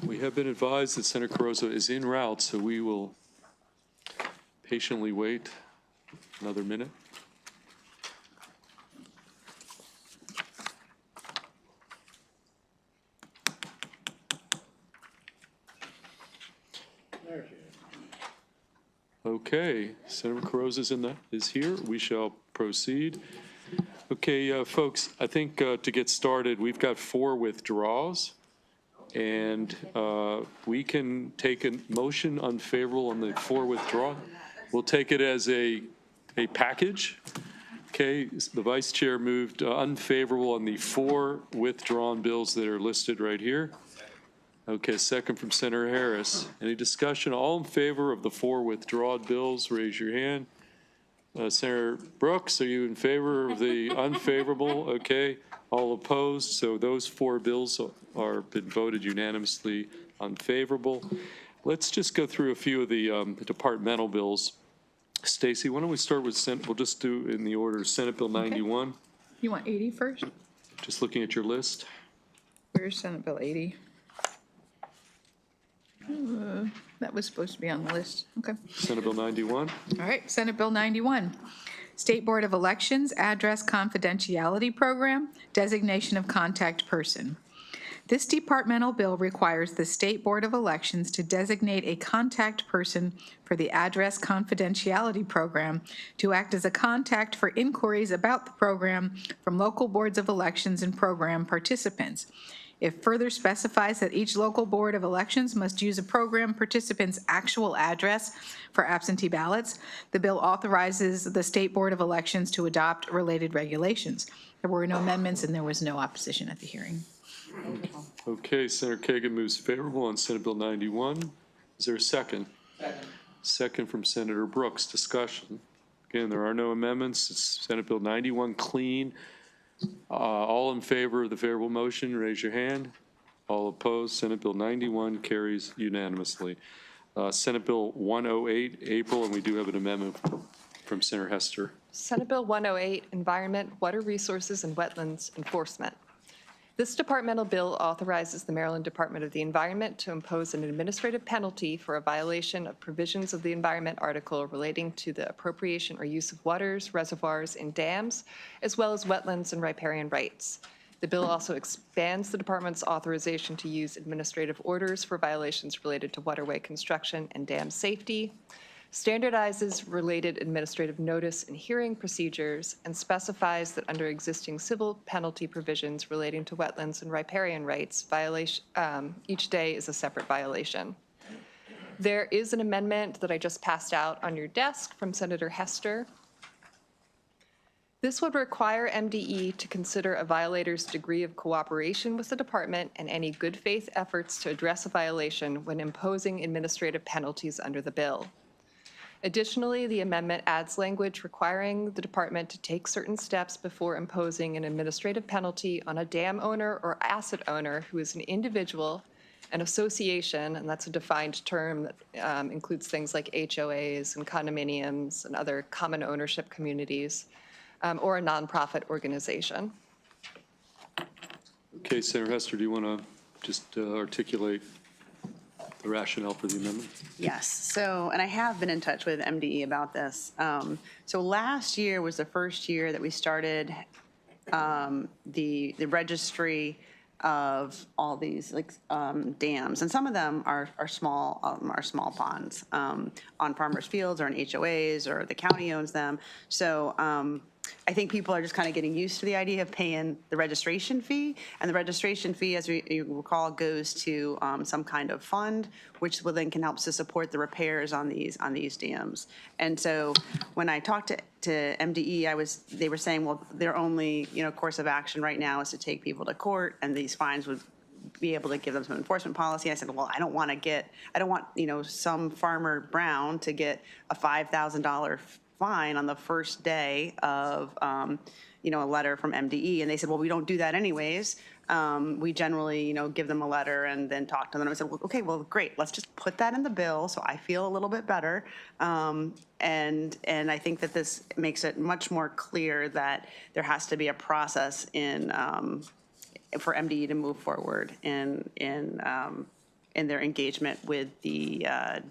We have been advised that Senator Carrozza is en route, so we will patiently wait another minute. Okay, Senator Carrozza is here. We shall proceed. Okay, folks, I think to get started, we've got 4 withdrawals, and we can take a motion unfavorable on the 4 withdrawal. We'll take it as a package. Okay, the vice chair moved unfavorable on the 4 withdrawn bills that are listed right here. Okay, second from Senator Harris. Any discussion? All in favor of the 4 withdrawn bills, raise your hand. Senator Brooks, are you in favor of the unfavorable? Okay, all opposed. So those 4 bills are been voted unanimously unfavorable. Let's just go through a few of the departmental bills. Stacy, why don't we start with Senate? We'll just do in the order Senate Bill 91. Okay. You want 80 first? Just looking at your list. Where's Senate Bill 80? That was supposed to be on the list. Okay. Senate Bill 91. All right, Senate Bill 91. State Board of Elections Address Confidentiality Program, Designation of Contact Person. This departmental bill requires the State Board of Elections to designate a contact person for the Address Confidentiality Program to act as a contact for inquiries about the program from local boards of elections and program participants. It further specifies that each local board of elections must use a program participant's actual address for absentee ballots. The bill authorizes the State Board of Elections to adopt related regulations. There were no amendments and there was no opposition at the hearing. Okay, Senator Kagan moves favorable on Senate Bill 91. Is there a second? Second. Second from Senator Brooks. Discussion. Again, there are no amendments. It's Senate Bill 91 clean. All in favor of the favorable motion, raise your hand. All opposed, Senate Bill 91 carries unanimously. Senate Bill 108, April, and we do have an amendment from Senator Hester. Senate Bill 108, Environment, Water Resources, and Wetlands Enforcement. This departmental bill authorizes the Maryland Department of the Environment to impose an administrative penalty for a violation of provisions of the Environment article relating to the appropriation or use of waters, reservoirs, and dams, as well as wetlands and riparian rights. The bill also expands the department's authorization to use administrative orders for violations related to waterway construction and dam safety, standardizes related administrative notice and hearing procedures, and specifies that under existing civil penalty provisions relating to wetlands and riparian rights, each day is a separate violation. There is an amendment that I just passed out on your desk from Senator Hester. This would require MDE to consider a violator's degree of cooperation with the department and any good faith efforts to address a violation when imposing administrative penalties under the bill. Additionally, the amendment adds language requiring the department to take certain steps before imposing an administrative penalty on a dam owner or asset owner who is an individual, an association, and that's a defined term that includes things like HOAs and condominiums and other common ownership communities, or a nonprofit organization. Okay, Senator Hester, do you want to just articulate the rationale for the amendment? Yes. So, and I have been in touch with MDE about this. So last year was the first year that we started the registry of all these dams, and some of them are small ponds on farmers' fields or in HOAs, or the county owns them. So I think people are just kind of getting used to the idea of paying the registration fee, and the registration fee, as you recall, goes to some kind of fund, which will then can help to support the repairs on these dams. And so when I talked to MDE, they were saying, well, their only course of action right now is to take people to court, and these fines would be able to give them some enforcement policy. I said, well, I don't want some farmer Brown to get a $5,000 fine on the first day of a letter from MDE. And they said, well, we don't do that anyways. We generally give them a letter and then talk to them. And I said, well, okay, well, great, let's just put that in the bill so I feel a little bit better. And I think that this makes it much more clear that there has to be a process for MDE to move forward in in their engagement with the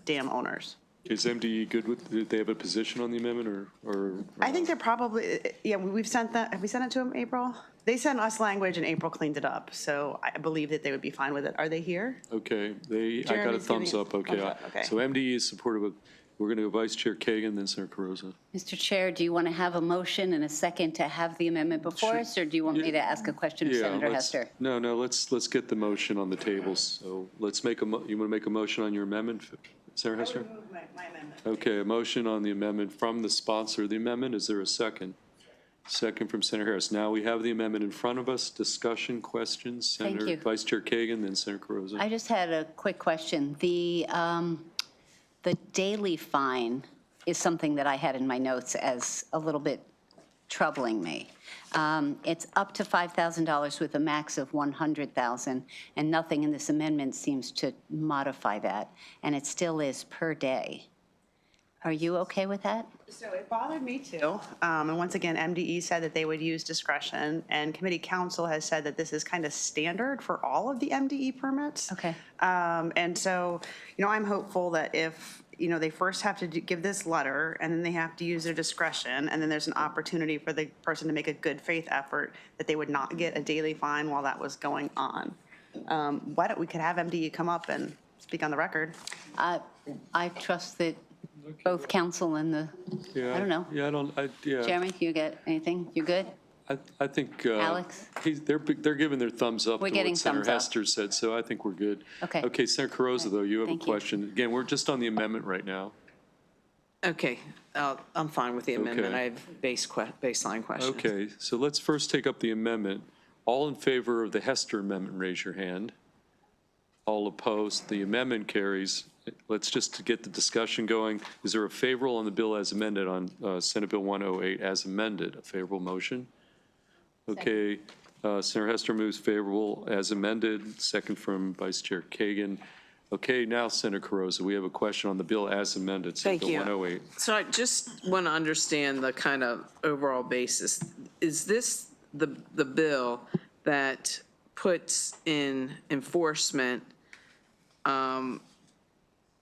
dam owners. Is MDE good with, do they have a position on the amendment or? I think they're probably, yeah, we've sent that, have we sent it to them, April? They sent us language and April cleaned it up, so I believe that they would be fine with it. Are they here? Okay, I got a Jeremy's thumbs giving up, it- okay. thumbs up, okay. So MDE is supportive of, we're going to go Vice Chair Kagan, then Senator Carrozza. Mr. Chair, do you want to have a motion and a second to have the amendment before us, or do you want me to ask a question of Senator let's- Hester? No, let's get the motion on the table. So let's make you want to make a motion on your amendment, Senator Hester? My amendment. Okay, a motion on the amendment from the sponsor of the amendment. Is there a second? Second from Senator Harris. Now we have the amendment in front of us. Discussion, questions? Thank you. Vice Chair Kagan, then Senator Carrozza. I just had a quick question. The daily fine is something that I had in my notes as a little bit troubling me. It's up to $5,000 with a max of $100,000, and nothing in this amendment seems to modify that, and it still is per day. Are you okay with that? So it bothered me too. And once again, MDE said that they would use discretion, and committee counsel has said that this is kind of standard for all of the MDE permits. Okay. And so, I'm hopeful that if, they first have to give this letter, and then they have to use their discretion, and then there's an opportunity for the person to make a good faith effort, that they would not get a daily fine while that was going on. Why don't we could have MDE come up and speak on the record? I trust that both counsel and the, Yeah, I don't know. Yeah. Jeremy, you get anything? You good? I think. Alex? They're giving their thumbs up We're to getting what Senator thumbs up. Hester said, so I think we're good. Okay. Okay, Senator Carrozza, though, you have a Thank you. question. Again, we're just on the amendment right now. Okay, I'm fine with the amendment. Okay. I have baseline questions. Okay, so let's first take up the amendment. All in favor of the Hester amendment, raise your hand. All opposed, the amendment carries. Let's just get the discussion going. Is there a favorable on the bill as amended on Senate Bill 108 as amended? A favorable motion? Okay, Senator Hester moves favorable as amended. Second from Vice Chair Kagan. Okay, now Senator Carrozza, we have a question on the bill as amended, Senate Thank Bill you. 108. So I just want to understand the kind of overall basis. Is this the bill that puts in enforcement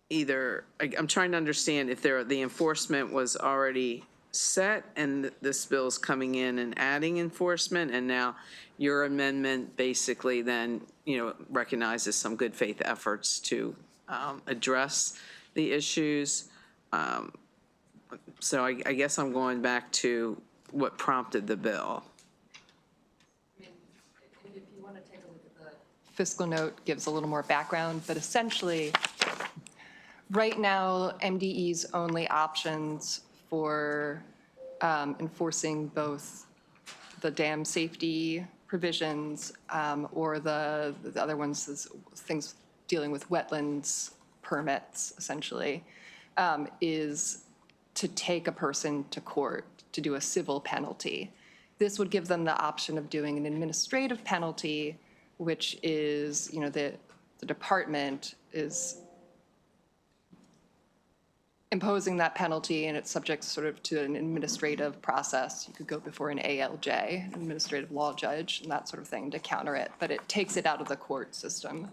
either, I'm trying to understand if the enforcement was already set and this bill's coming in and adding enforcement, and now your amendment basically then, recognizes some good faith efforts to address the issues. So I guess I'm going back to what prompted the bill. Fiscal note gives a little more background, but essentially, right now, MDE's only options for enforcing both the dam safety provisions or the other ones, is things dealing with wetlands permits, essentially, is to take a person to court to do a civil penalty. This would give them the option of doing an administrative penalty, which is, the department is imposing that penalty, and it's subject sort of to an administrative process. You could go before an ALJ, an administrative law judge, and that sort of thing to counter it, but it takes it out of the court system,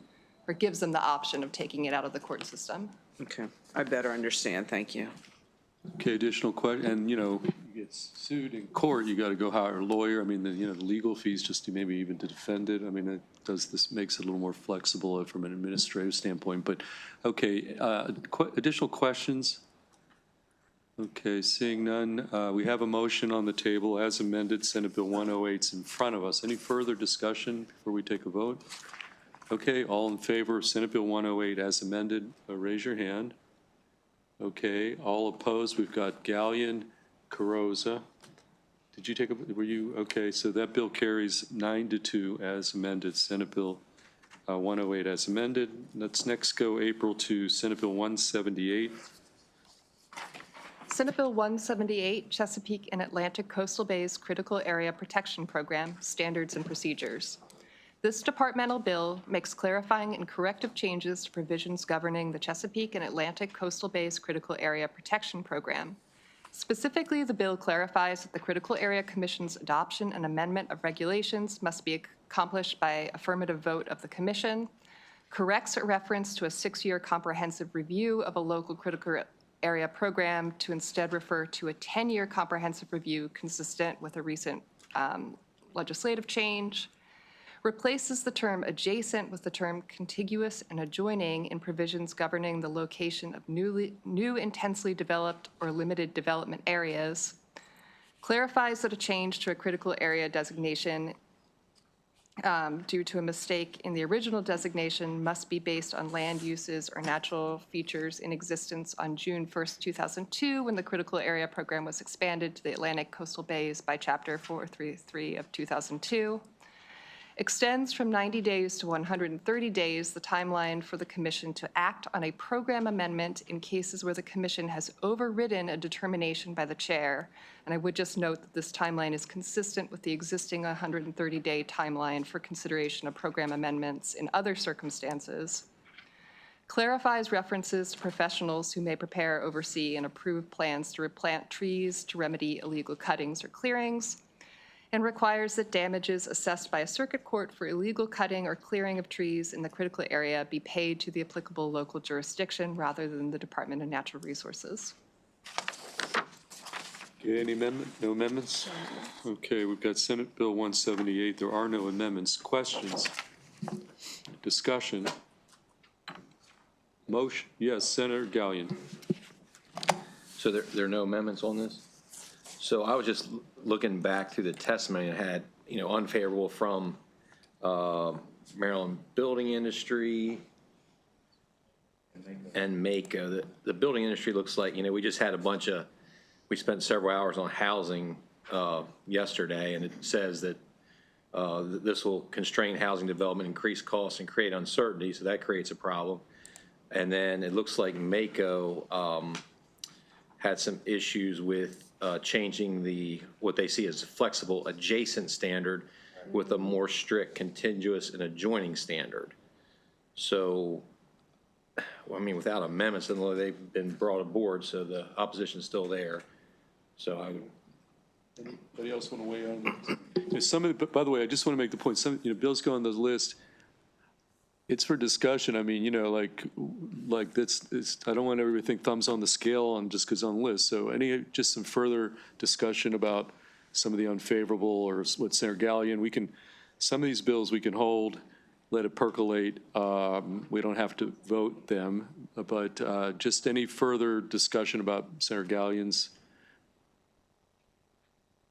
or gives them the option of taking it out of the court system. Okay, I better understand. Thank you. Okay, additional question, and, you get sued in court, you got to go hire a lawyer. I mean, the legal fees just to maybe even to defend it. I mean, this makes it a little more flexible from an administrative standpoint. But, okay, additional questions? Okay, seeing none, we have a motion on the table as amended. Senate Bill 108 is in front of us. Any further discussion before we take a vote? Okay, all in favor of Senate Bill 108 as amended, raise your hand. Okay, all opposed, we've got Gallion, Carrozza. Did you take were you, okay, so that bill carries 9-2 as amended, Senate Bill 108 as amended. Let's next go, April, to Senate Bill 178. Senate Bill 178, Chesapeake and Atlantic Coastal Bays Critical Area Protection Program, Standards and Procedures. This departmental bill makes clarifying and corrective changes to provisions governing the Chesapeake and Atlantic Coastal Bays Critical Area Protection Program. Specifically, the bill clarifies that the Critical Area Commission's adoption and amendment of regulations must be accomplished by affirmative vote of the Commission, corrects a reference to a 6-year comprehensive review of a local critical area program to instead refer to a 10-year comprehensive review consistent with a recent legislative change, replaces the term adjacent with the term contiguous and adjoining in provisions governing the location of new intensely developed or limited development areas, clarifies that a change to a critical area designation due to a mistake in the original designation must be based on land uses or natural features in existence on June 1st, 2002, when the critical area program was expanded to the Atlantic coastal bays by Chapter 433 of 2002. Extends from 90 days to 130 days the timeline for the commission to act on a program amendment in cases where the commission has overridden a determination by the chair. And I would just note that this timeline is consistent with the existing 130-day timeline for consideration of program amendments in other circumstances. Clarifies references to professionals who may prepare, oversee, and approve plans to replant trees to remedy illegal cuttings or clearings, and requires that damages assessed by a circuit court for illegal cutting or clearing of trees in the critical area be paid to the applicable local jurisdiction rather than the Department of Natural Resources. Okay, any amendment? No amendments? Okay, we've got Senate Bill 178. There are no amendments. Questions? Discussion? Motion? Yes, Senator Gallion. So there are no amendments on this? So I was just looking back through the testimony and had, unfavorable from Maryland building industry and Mako. The building industry looks like, we just had we spent several hours on housing yesterday, and it says that this will constrain housing development, increase costs, and create uncertainty, so that creates a problem. And then it looks like Mako had some issues with changing what they see as a flexible adjacent standard with a more strict contiguous and adjoining standard. So, without amendments, they've been brought aboard, so the opposition's still there. So Anybody else want to weigh on this? By the way, I just want to make the point, bills go on the list. It's for discussion. Like that's, I don't want everybody to think thumbs on the scale on just because on the list. So just some further discussion about some of the unfavorable or what Senator Gallion, some of these bills we can hold, let it percolate. We don't have to vote them, but just any further discussion about Senator Gallion's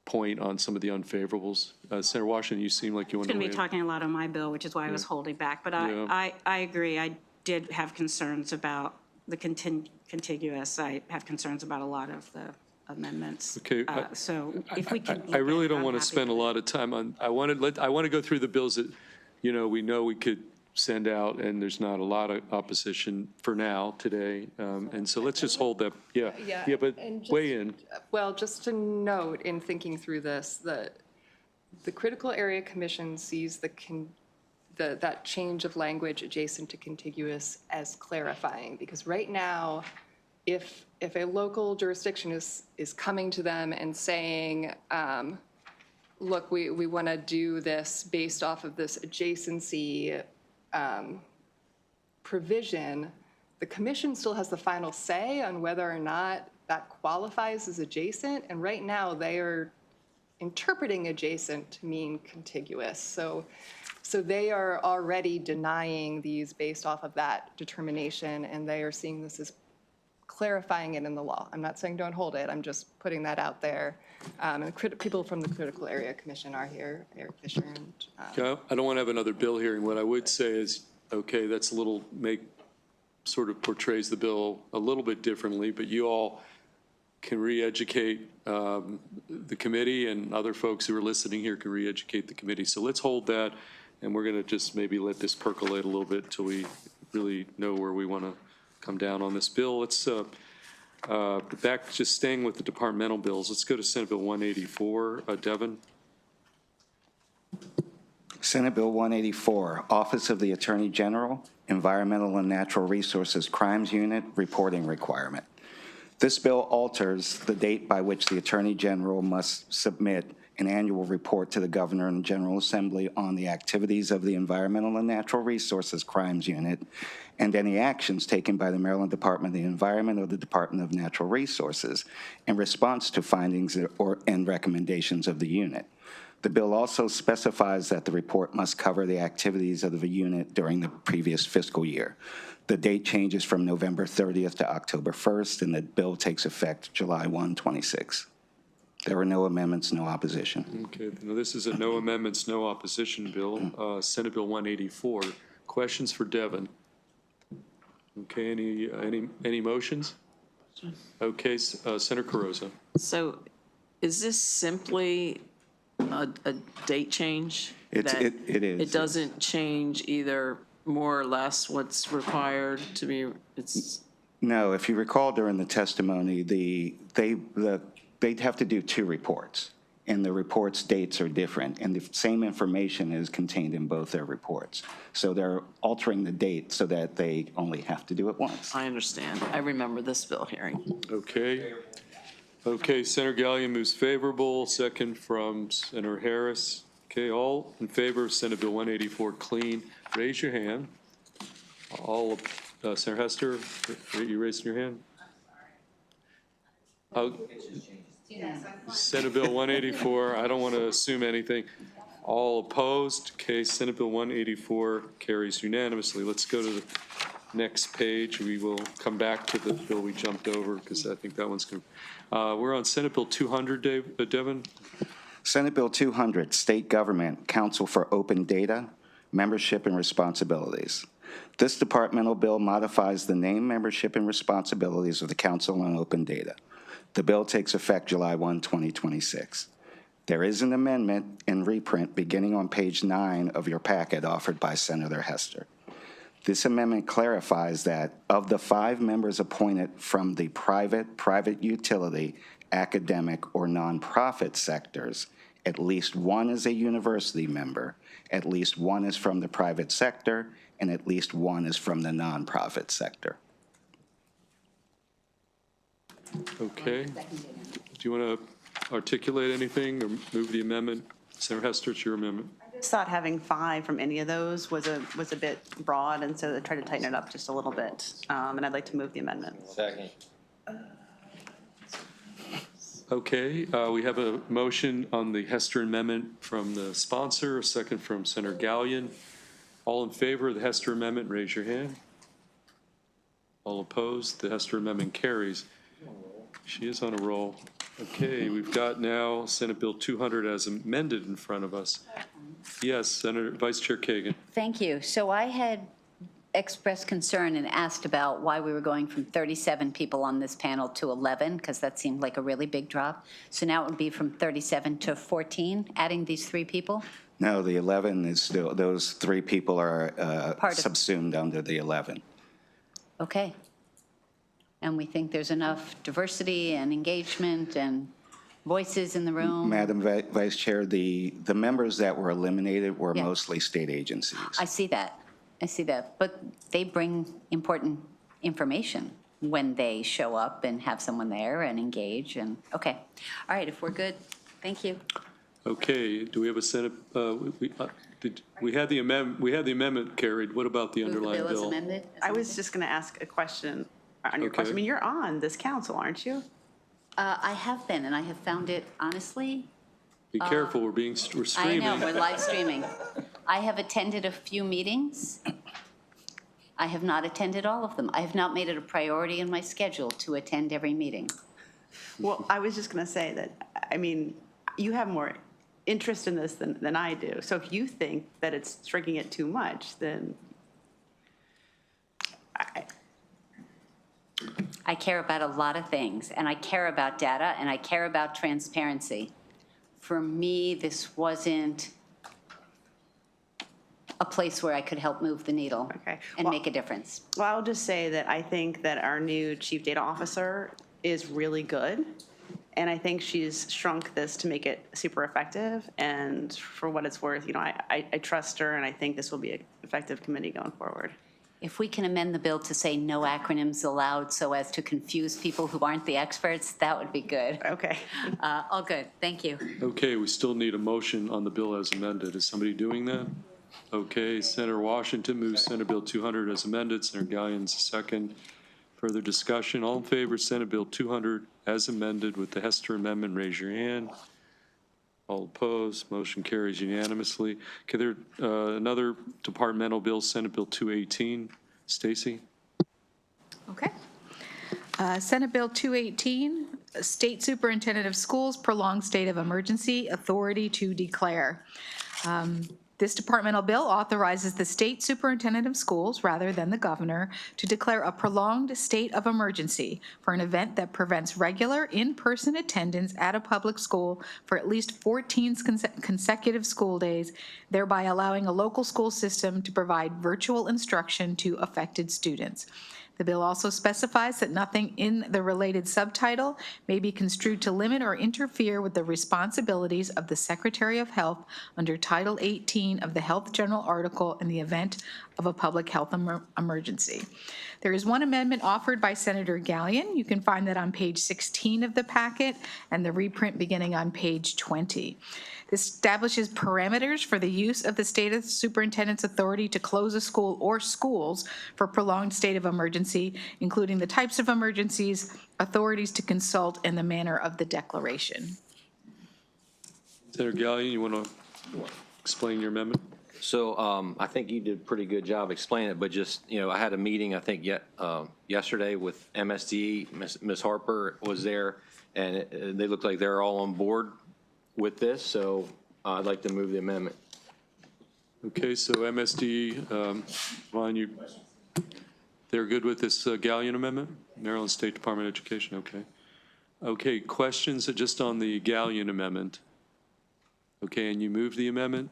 point on some of the unfavorables. Senator Washington, you seem like you want to I'm weigh going to in. be talking a lot on my bill, which is why I was holding back. But I agree. I did have concerns about the contiguous. I have concerns about a lot of the amendments. Okay, So if we can. I really don't want to spend a lot of time on, I want to go through the bills that, we know we could send out, and there's not a lot of opposition for now, today. And so let's just hold that, yeah, but and just- weigh in. Well, just to note in thinking through this, the Critical Area Commission sees that change of language adjacent to contiguous as clarifying, because right now, if a local jurisdiction is coming to them and saying, look, we want to do this based off of this adjacency provision, the commission still has the final say on whether or not that qualifies as adjacent. And right now, they are interpreting adjacent to mean contiguous. So they are already denying these based off of that determination, and they are seeing this as clarifying it in the law. I'm not saying don't hold it. I'm just putting that out there. And people from the Critical Area Commission are here, Eric Fisher and. Yeah, I don't want to have another bill hearing. What I would say is, okay, that's sort of portrays the bill a little bit differently, but you all can re-educate the committee, and other folks who are listening here can re-educate the committee. So let's hold that, and we're going to just maybe let this percolate a little bit until we really know where we want to come down on this bill. Let's back, just staying with the departmental bills, let's go to Senate Bill 184. Devin? Senate Bill 184, Office of the Attorney General, Environmental and Natural Resources Crimes Unit Reporting Requirement. This bill alters the date by which the Attorney General must submit an annual report to the Governor and General Assembly on the activities of the Environmental and Natural Resources Crimes Unit and any actions taken by the Maryland Department of the Environment or the Department of Natural Resources in response to findings and recommendations of the unit. The bill also specifies that the report must cover the activities of the unit during the previous fiscal year. The date changes from November 30th to October 1st, and the bill takes effect July 1, 26. There were no amendments, no opposition. Okay, now this is a no amendments, no opposition bill, Senate Bill 184. Questions for Devin? Okay, any motions? Okay, Senator Carrozza. So is this simply a date change? It is. It doesn't change either more or less what's required to be, No, if you recall during the testimony, they'd have to do two reports, and the reports' dates are different, and the same information is contained in both their reports. So they're altering the date so that they only have to do it once. I understand. I remember this bill hearing. Okay. Okay, Senator Gallion moves favorable, second from Senator Harris. Okay, all in favor of Senate Bill 184 clean, raise your hand. All, Senator Hester, you raising your hand? Senate Bill 184, I don't want to assume anything. All opposed? Okay, Senate Bill 184 carries unanimously. Let's go to the next page. We will come back to the bill we jumped over because I think that one's going to. We're on Senate Bill 200, Devin. Senate Bill 200, State Government Council for Open Data, Membership and Responsibilities. This departmental bill modifies the name, membership, and responsibilities of the Council on Open Data. The bill takes effect July 1, 2026. There is an amendment in reprint beginning on page 9 of your packet offered by Senator Hester. This amendment clarifies that of the 5 members appointed from the private utility, academic, or nonprofit sectors, at least 1 is a university member, at least 1 is from the private sector, and at least 1 is from the nonprofit sector. Okay. Do you want to articulate anything or move the amendment? Senator Hester, it's your amendment. I just thought having 5 from any of those was a bit broad, and so I tried to tighten it up just a little bit. And I'd like to move the amendment. Second. Okay, we have a motion on the Hester amendment from the sponsor, a second from Senator Gallion. All in favor of the Hester amendment, raise your hand. All opposed, the Hester amendment carries. She is on a roll. Okay, we've got now Senate Bill 200 as amended in front of us. Yes, Senator Vice Chair Kagan. Thank you. So I had expressed concern and asked about why we were going from 37 people on this panel to 11, because that seemed like a really big drop. So now it would be from 37 to 14, adding these 3 people? No, the 11 is still, those 3 people are subsumed under the 11. Okay. And we think there's enough diversity and engagement and voices in the room? Madam Vice Chair, the members that were eliminated were mostly state agencies. I see that. I see that. But they bring important information when they show up and have someone there and engage. And okay. All right, if we're good, thank you. Okay, do we have a Senate, we had the amendment carried. What about the Move the underlying bill as bill? amended? I was just going to ask a question on your Okay. question. I mean, you're on this council, aren't you? I have been, and I have found it, honestly, Be careful, we're I streaming. know, we're live streaming. I have attended a few meetings. I have not attended all of them. I have not made it a priority in my schedule to attend every meeting. Well, I was just going to say that, I mean, you have more interest in this than I do. So if you think that it's shrinking it too much, then I care about a lot of things, and I care about data, and I care about transparency. For me, this wasn't a place where I could help move the needle Okay. and Well- make a difference. Well, I'll just say that I think that our new chief data officer is really good. And I think she's shrunk this to make it super effective. And for what it's worth, you know, I trust her, and I think this will be an effective committee going forward. If we can amend the bill to say no acronyms allowed so as to confuse people who aren't the experts, that would be good. Okay. All good, thank you. Okay, we still need a motion on the bill as amended. Is somebody doing that? Okay, Senator Washington moves Senate Bill 200 as amended. Senator Gallions second. Further discussion. All in favor of Senate Bill 200 as amended with the Hester Amendment, raise your hand. All opposed, motion carries unanimously. Okay, there, another departmental bill, Senate Bill 218. Stacy? Okay. Senate Bill 218, State Superintendent of Schools prolonged state of emergency, authority to declare. This departmental bill authorizes the state superintendent of schools, rather than the governor, to declare a prolonged state of emergency for an event that prevents regular in-person attendance at a public school for at least 14 consecutive school days, thereby allowing a local school system to provide virtual instruction to affected students. The bill also specifies that nothing in the related subtitle may be construed to limit or interfere with the responsibilities of the Secretary of Health under Title 18 of the Health General article in the event of a public health emergency. There is one amendment offered by Senator Gallion. You can find that on page 16 of the packet and the reprint beginning on page 20. This establishes parameters for the use of the state superintendent's authority to close a school or schools for prolonged state of emergency, including the types of emergencies, authorities to consult, and the manner of the declaration. Senator Gallion, you want to explain your amendment? So I think you did a pretty good job explaining it, but just, I had a meeting, I think, yesterday with MSD. Ms. Harper was there, and they look like they're all on board with this, so I'd like to move the amendment. Okay, so MSD, Vaughn, they're good with this Gallion amendment? Maryland State Department of Education, okay. Okay, questions just on the Gallion amendment? Okay, and you move the amendment?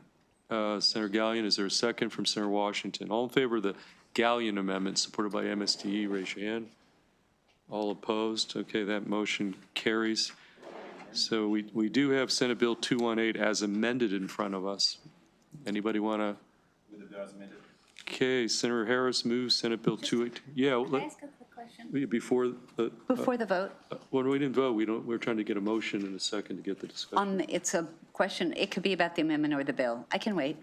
Senator Gallion, is there a second from Senator Washington? All in favor of the Gallion amendment supported by MSDE, raise your hand. All opposed? Okay, that motion carries. So we do have Senate Bill 218 as amended in front of us. Anybody want to? With the bill as amended. Okay, Senator Harris moves Senate Bill 218. Yeah. Can I ask a quick question? Before the. Before the vote? Well, we didn't vote. We're trying to get a motion in a second to get the discussion. It's a question, it could be about the amendment or the bill. I can wait.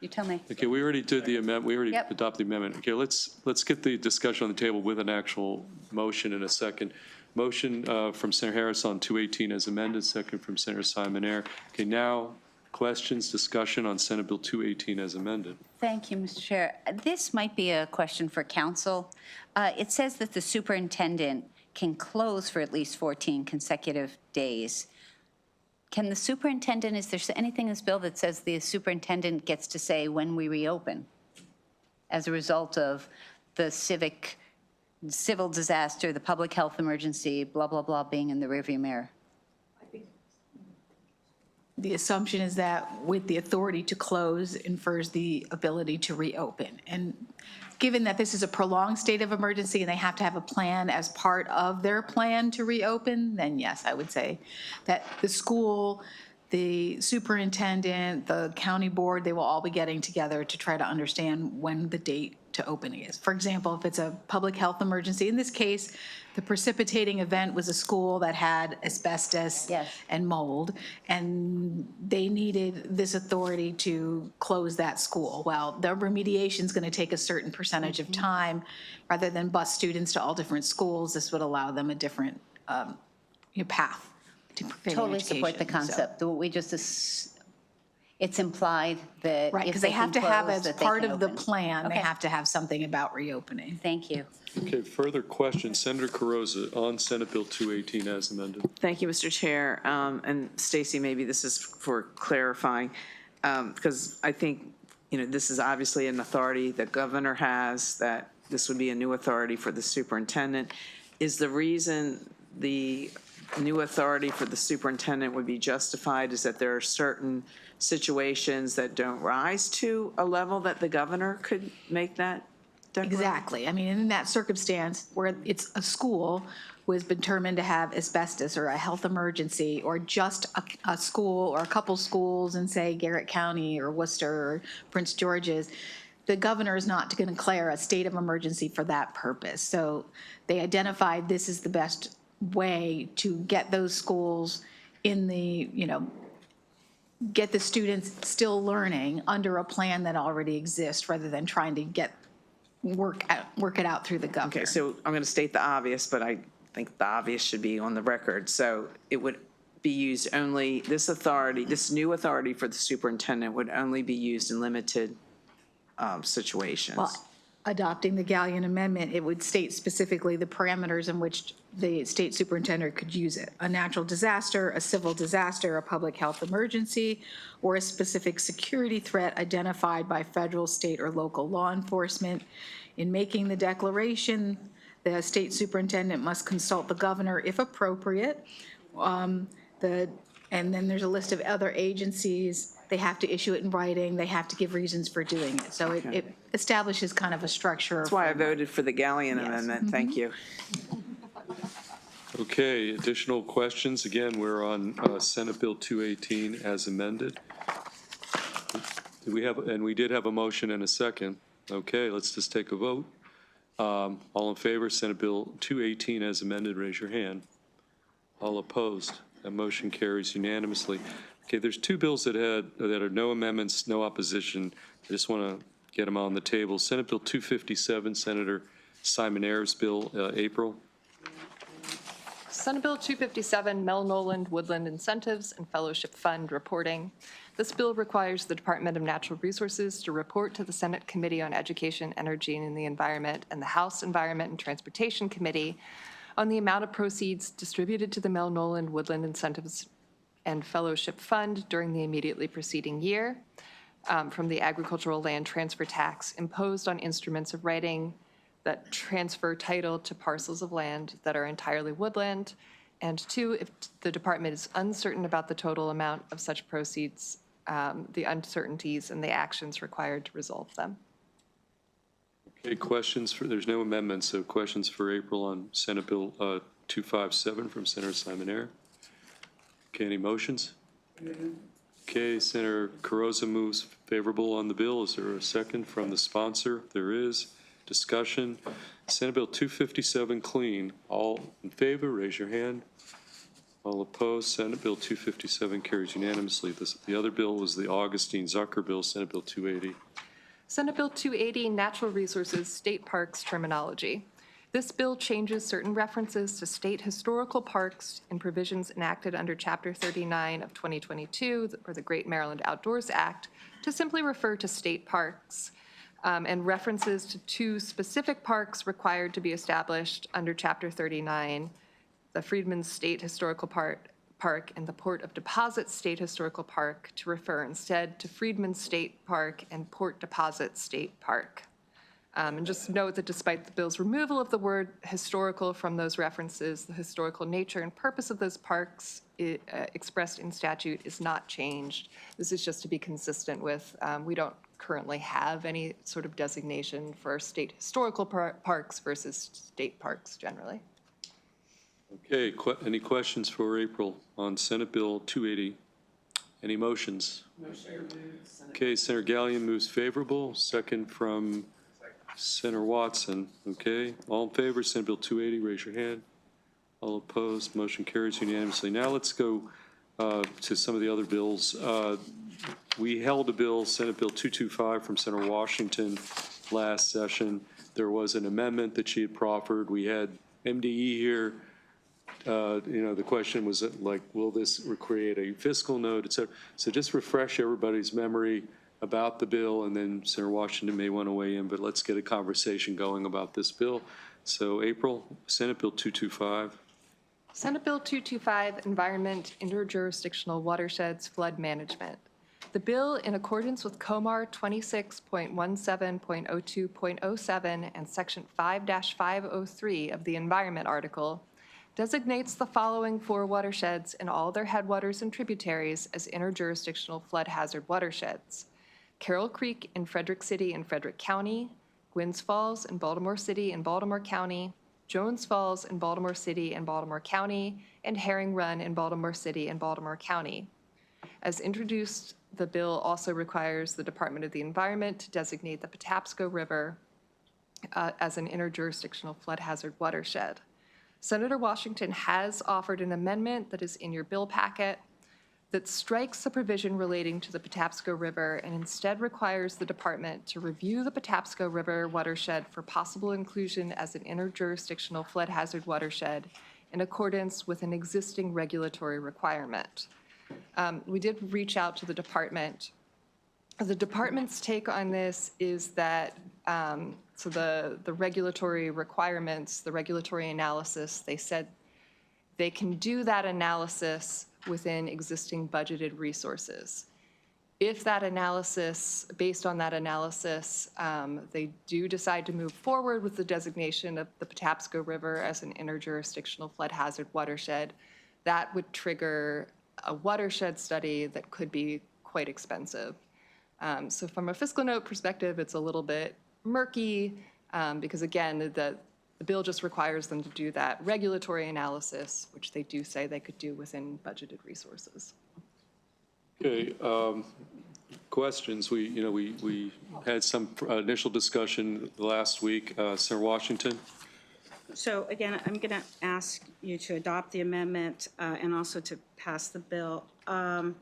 You tell me. Okay, we already did the amendment. We already Yep. adopted the amendment. Okay, let's get the discussion on the table with an actual motion in a second. Motion from Senator Harris on 218 as amended, second from Senator Simon-Ayer. Okay, now questions, discussion on Senate Bill 218 as amended. Thank you, Mr. Chair. This might be a question for council. It says that the superintendent can close for at least 14 consecutive days. Can the superintendent, is there anything in this bill that says the superintendent gets to say when we reopen as a result of the civil disaster, the public health emergency, blah, blah, blah, being in the rearview mirror? The assumption is that with the authority to close infers the ability to reopen. And given that this is a prolonged state of emergency and they have to have a plan as part of their plan to reopen, then yes, I would say that the school, the superintendent, the county board, they will all be getting together to try to understand when the date to opening is. For example, if it's a public health emergency, in this case, the precipitating event was a school that had asbestos Yes. and mold, and they needed this authority to close that school. Well, the remediation is going to take a certain percentage of time. Rather than bus students to all different schools, this would allow them a different path to prevent Totally support the education. So- concept. We just, it's implied that Right, if because they they have can to have close, as that they part can of the open. plan, they Okay. have to have something about reopening. Thank you. Okay, further questions. Senator Carrozza on Senate Bill 218 as amended. Thank you, Mr. Chair. And Stacy, maybe this is for clarifying, because I think, this is obviously an authority the governor has, that this would be a new authority for the superintendent. Is the reason the new authority for the superintendent would be justified is that there are certain situations that don't rise to a level that the governor could make that declaration? Exactly. I mean, in that circumstance where it's a school who has been determined to have asbestos or a health emergency, or just a school or a couple schools in, say, Garrett County or Worcester or Prince George's, the governor is not going to declare a state of emergency for that purpose. So they identified this is the best way to get those schools in the, get the students still learning under a plan that already exists rather than trying to work it out through the governor. Okay, so I'm going to state the obvious, but I think the obvious should be on the record. So it would be used only, this new authority for the superintendent would only be used in limited situations. Well, adopting the Gallion Amendment, it would state specifically the parameters in which the state superintendent could use it. A natural disaster, a civil disaster, a public health emergency, or a specific security threat identified by federal, state, or local law enforcement. In making the declaration, the state superintendent must consult the governor if appropriate. And then there's a list of other agencies. They have to issue it in writing. They have to give reasons for doing it. So it establishes kind of a structure. That's why I voted for the Gallion Amendment. Thank you. Okay, additional questions? Again, we're on Senate Bill 218 as amended. We did have a motion and a second. Okay, let's just take a vote. All in favor, Senate Bill 218 as amended, raise your hand. All opposed? That motion carries unanimously. Okay, there's two bills that are no amendments, no opposition. I just want to get them on the table. Senate Bill 257, Senator Simon Ayers' bill, April. Senate Bill 257, Mel Noland Woodland Incentives and Fellowship Fund reporting. This bill requires the Department of Natural Resources to report to the Senate Committee on Education, Energy, and the Environment and the House Environment and Transportation Committee on the amount of proceeds distributed to the Mel Noland Woodland Incentives and Fellowship Fund during the immediately preceding year from the agricultural land transfer tax imposed on instruments of writing that transfer title to parcels of land that are entirely woodland, and two, if the department is uncertain about the total amount of such proceeds, the uncertainties and the actions required to resolve them. Okay, there's no amendments, so questions for April on Senate Bill 257 from Senator Simon Ayers. Okay, any motions? Okay, Senator Carrozza moves favorable on the bill. Is there a second from the sponsor? There is. Discussion. Senate Bill 257 clean. All in favor, raise your hand. All opposed. Senate Bill 257 carries unanimously. The other bill was the Augustine Zucker bill, Senate Bill 280. Senate Bill 280, Natural Resources State Parks Terminology. This bill changes certain references to state historical parks and provisions enacted under Chapter 39 of 2022, or the Great Maryland Outdoors Act, to simply refer to state parks, and references to two specific parks required to be established under Chapter 39, the Freedmen's State Historical Park and the Port of Deposit State Historical Park, to refer instead to Freedmen's State Park and Port Deposit State Park. And just note that despite the bill's removal of the word historical from those references, the historical nature and purpose of those parks expressed in statute is not changed. This is just to be consistent with, we don't currently have any sort of designation for state historical parks versus state parks generally. Okay, any questions for April on Senate Bill 280? Any motions? Okay, Senator Gallion moves favorable. Second from Senator Watson. Okay, all in favor, Senate Bill 280, raise your hand. All opposed, motion carries unanimously. Now let's go to some of the other bills. We held a bill, Senate Bill 225 from Senator Washington last session. There was an amendment that she had proffered. We had MDE here. The question was like, will this create a fiscal note, et cetera? So just refresh everybody's memory about the bill, and then Senator Washington may want to weigh in, but let's get a conversation going about this bill. So April, Senate Bill 225. Senate Bill 225, Environment, Interjurisdictional Watersheds, Flood Management. The bill, in accordance with COMAR 26.17.02.07 and Section 5-503 of the Environment Article, designates the following four watersheds and all their headwaters and tributaries as interjurisdictional flood hazard watersheds: Carroll Creek in Frederick City and Frederick County, Gwynns Falls in Baltimore City and Baltimore County, Jones Falls in Baltimore City and Baltimore County, and Herring Run in Baltimore City and Baltimore County. As introduced, the bill also requires the Department of the Environment to designate the Patapsco River as an interjurisdictional flood hazard watershed. Senator Washington has offered an amendment that is in your bill packet that strikes the provision relating to the Patapsco River and instead requires the department to review the Patapsco River watershed for possible inclusion as an interjurisdictional flood hazard watershed in accordance with an existing regulatory requirement. We did reach out to the department. The department's take on this is that, so the regulatory requirements, the regulatory analysis, they said they can do that analysis within existing budgeted resources. If that analysis, based on that analysis, they do decide to move forward with the designation of the Patapsco River as an interjurisdictional flood hazard watershed, that would trigger a watershed study that could be quite expensive. So from a fiscal note perspective, it's a little bit murky because again, the bill just requires them to do that regulatory analysis, which they do say they could do within budgeted resources. Okay, questions? We had some initial discussion last week. Senator Washington? So again, I'm going to ask you to adopt the amendment and also to pass the bill. I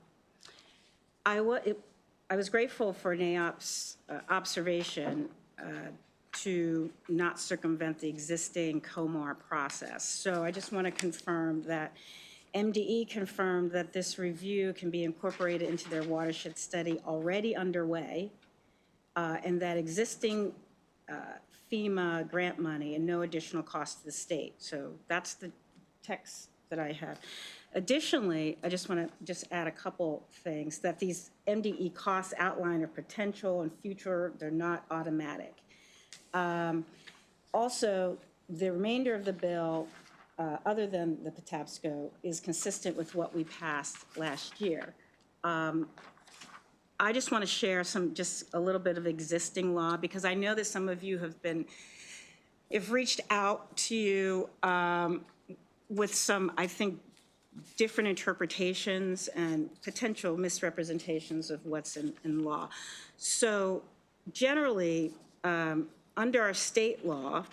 was grateful for NAOP's observation to not circumvent the existing COMAR process. So I just want to confirm that MDE confirmed that this review can be incorporated into their watershed study already underway, and that existing FEMA grant money and no additional cost to the state. So that's the text that I have. Additionally, I just want to add a couple things, that these MDE costs outline are potential and future, they're not automatic. Also, the remainder of the bill, other than the Patapsco, is consistent with what we passed last year. I just want to share just a little bit of existing law, because I know that some of you have reached out to you with some, I think, different interpretations and potential misrepresentations of what's in law. So generally, under our state law,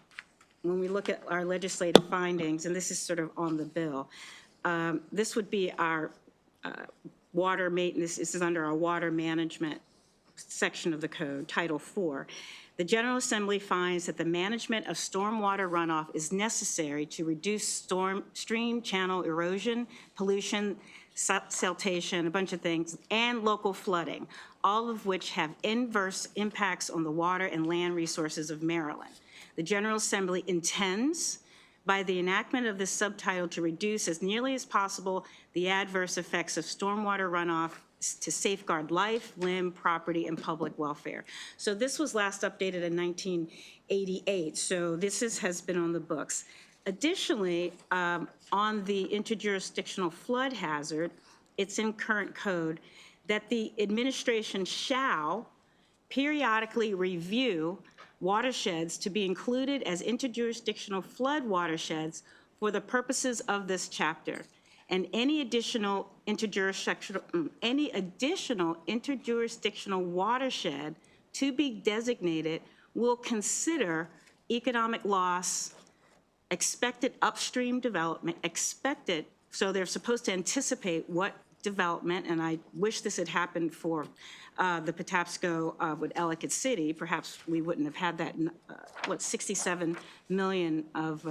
when we look at our legislative findings, and this is sort of on the bill, this would be our water maintenance. This is under our water management section of the code, Title IV. The General Assembly finds that the management of stormwater runoff is necessary to reduce stream channel erosion, pollution, siltation, a bunch of things, and local flooding, all of which have inverse impacts on the water and land resources of Maryland. The General Assembly intends, by the enactment of this subtitle, to reduce as nearly as possible the adverse effects of stormwater runoff to safeguard life, limb, property, and public welfare. So this was last updated in 1988, so this has been on the books. Additionally, on the interjurisdictional flood hazard, it's in current code that the administration shall periodically review watersheds to be included as interjurisdictional flood watersheds for the purposes of this chapter. And any additional interjurisdictional watershed to be designated will consider economic loss, expected upstream development, so they're supposed to anticipate what development, and I wish this had happened for the Patapsco with Ellicott City. Perhaps we wouldn't have had that, 67 million of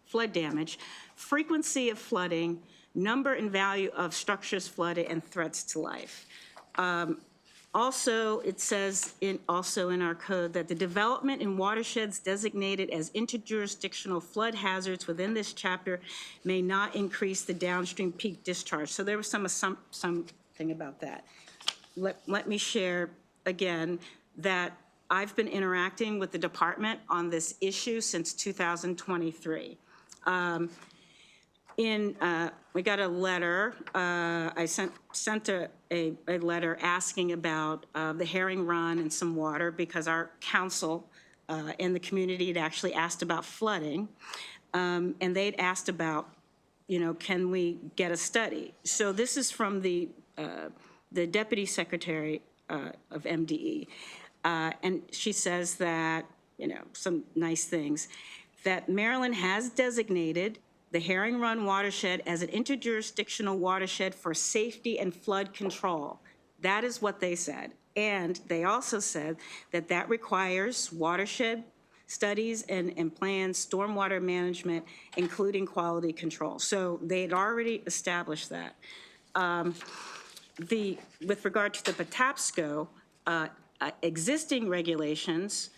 flood damage. Frequency of flooding, number and value of structures flooded, and threats to life. Also, it says also in our code that the development in watersheds designated as interjurisdictional flood hazards within this chapter may not increase the downstream peak discharge. So there was something about that. Let me share again that I've been interacting with the department on this issue since 2023. We got a letter, I sent a letter asking about the herring run and some water, because our council and the community had actually asked about flooding. And they'd asked about, can we get a study? So this is from the the Deputy Secretary of MDE. And she says that, some nice things, that Maryland has designated the Herring Run watershed as an interjurisdictional watershed for safety and flood control. That is what they said. And they also said that that requires watershed studies and plans, stormwater management, including quality control. So they had already established that. With regard to the Patapsco, existing regulations,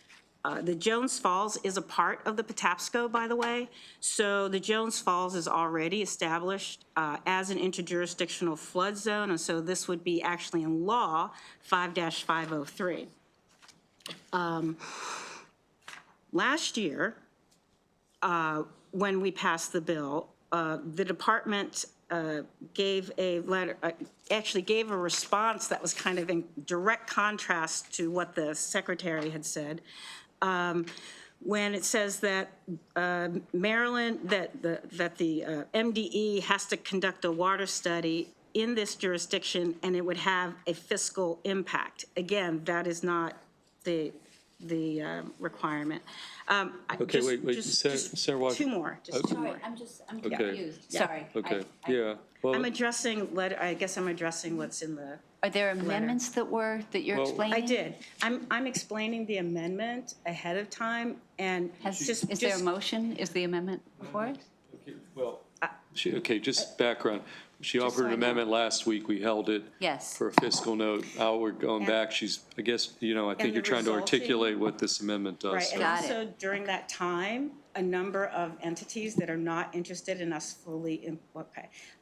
the Jones Falls is a part of the Patapsco, by the way. So the Jones Falls is already established as an interjurisdictional flood zone, and so this would be actually in law 5-503. Last year, when we passed the bill, the department gave a letter, actually gave a response that was kind of in direct contrast to what the secretary had said. When it says that Maryland, that the MDE has to conduct a water study in this jurisdiction and it would have a fiscal impact. Again, that is not the requirement. Okay, wait, Senator Wash. Two more, just two more. I'm Okay. confused, sorry. Okay, yeah. Well, I'm addressing, I guess I'm addressing what's in the, Are there amendments that you're Well- explaining? I did. I'm explaining the amendment ahead of time and Is there a motion? Is the amendment before us? well, just background. She offered an amendment last week. We held it. Yes. For a fiscal note. Now we're going back. I guess, I think you're trying to articulate what this amendment does. Right, so. and Got it. also during that time, a number of entities that are not interested in us fully,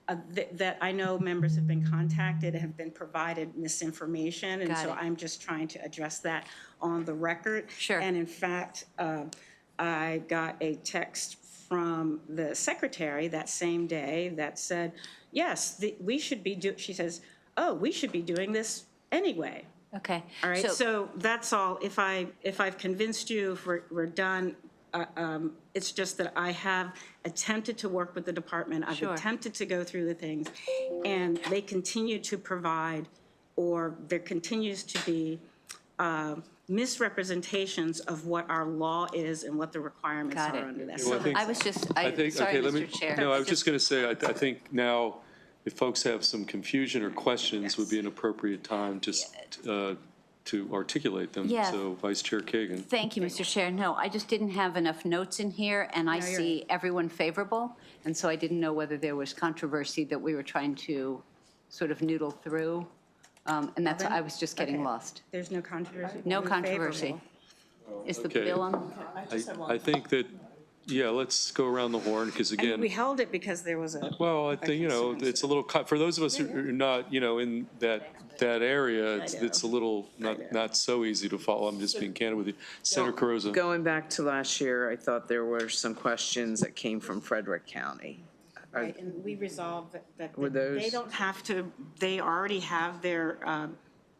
that I know members have been contacted, have been provided misinformation. And Got so it. I'm just trying to address that on the record. Sure. And in fact, I got a text from the secretary that same day that said, yes, we should be she says, oh, we should be doing this anyway. Okay. All right, so that's all. If I've convinced you, if we're done, it's just that I have attempted to work with the department. I've Sure. attempted to go through the things, and they continue to provide, or there continues to be misrepresentations of what our law is and what the requirements Got are it. under that. Well, I So think- I was just, I think, sorry, okay, let me, Mr. Chair. no, I was just going to say, I think now, if folks have some confusion or questions, would be an appropriate time just to articulate them. Yeah. So Vice Chair Kagan. Thank you, Mr. Chair. No, I just didn't have enough notes in here, and I you're see everyone favorable, and so I didn't know whether there was controversy that we were trying to sort of noodle through, and that's, I was just getting Okay. lost. There's no controversy? No We're controversy. favorable. Is the Okay. bill on? I think that, yeah, let's go around the horn, because I mean, again. we held it because there was a. Well, I think, it's a little, for those of us who are not, in that area, it's a little, not so easy to follow. I'm just being candid with you. Senator Carozza. Going back to last year, I thought there were some questions that came from Frederick County. Right, and we resolved that Were those- they don't have to, they already have their,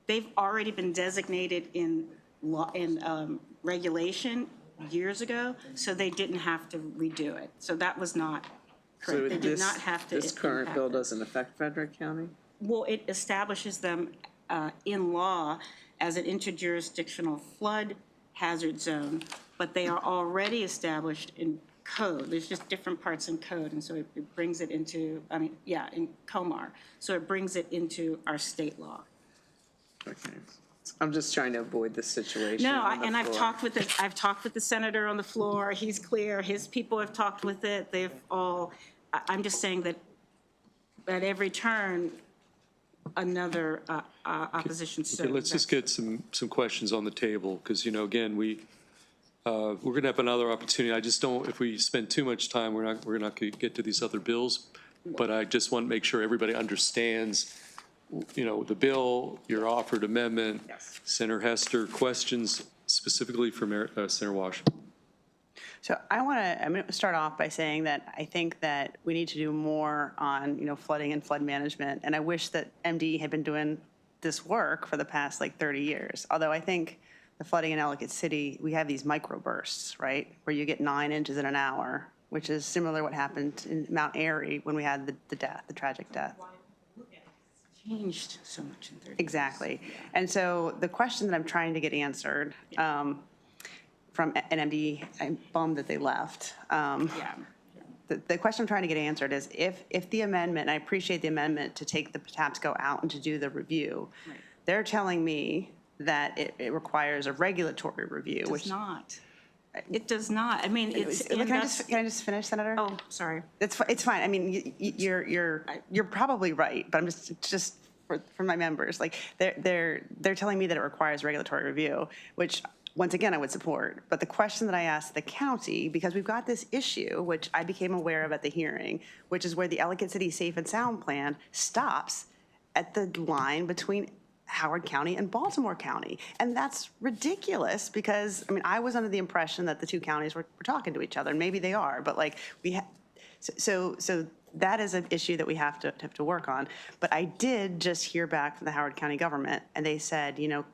they've already been designated in law, in regulation years ago, so they didn't have to redo it. So that was not So correct. They did this- not have to. This current bill impact it. doesn't affect Frederick County? Well, it establishes them in law as an interjurisdictional flood hazard zone, but they are already established in code. There's just different parts in code, and so it brings it into, in Comar. So it brings it into our state law. Okay. I'm just trying to avoid this situation No, on the and I've floor. talked with the senator on the floor. He's clear. His people have talked with it. They've all, I'm just saying that at every turn, another opposition. Okay, let's just get some questions on the table, because, again, we're going to have another opportunity. I just don't, if we spend too much time, we're not going to get to these other bills. But I just want to make sure everybody understands, the bill, your offered amendment. Yes. Senator Hester, questions specifically for Senator Wash. So I'm going to start off by saying that I think that we need to do more on, flooding and flood management. And I wish that MDE had been doing this work for the past 30 years. Although I think the flooding in Ellicott City, we have these microbursts, right? Where you get 9 inches in an hour, which is similar to what happened in Mount Airy when we had the tragic death. changed so much in 30 years. Exactly. And so the question that I'm trying to get answered from NMD, I'm bummed that they left. Yeah. The question I'm trying to get answered is if the amendment, and I appreciate the amendment to take the Patapsco out and to do the review, Right. they're telling me that it requires a regulatory review, It which. does not. It does not. I mean, it's. Can I just finish, Senator? Oh, sorry. It's fine. I mean, you're probably right, but I'm just for my members, like they're telling me that it requires regulatory review, which once again I would support. But the question that I asked the county, because we've got this issue, which I became aware of at the hearing, which is where the Ellicott City Safe and Sound Plan stops at the line between Howard County and Baltimore County. And that's ridiculous because, I mean, I was under the impression that the two counties were talking to each other, and maybe they are, but like so that is an issue that we have to work on. But I did just hear back from the Howard County government, and they said, you know,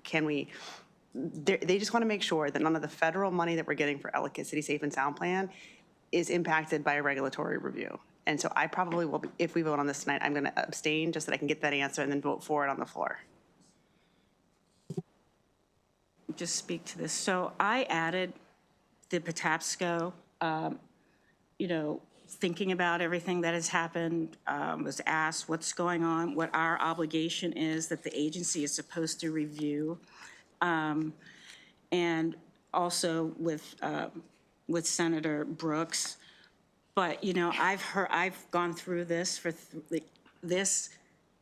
they just want to make sure that none of the federal money that we're getting for Ellicott City Safe and Sound Plan is impacted by a regulatory review. And so I probably will, if we vote on this tonight, I'm going to abstain just so that I can get that answer and then vote for it on the floor. Just speak to this. So I added the Patapsco, you know, thinking about everything that has happened, was asked what's going on, what our obligation is that the agency is supposed to review. And also with Senator Brooks. But, you know, I've gone through this for this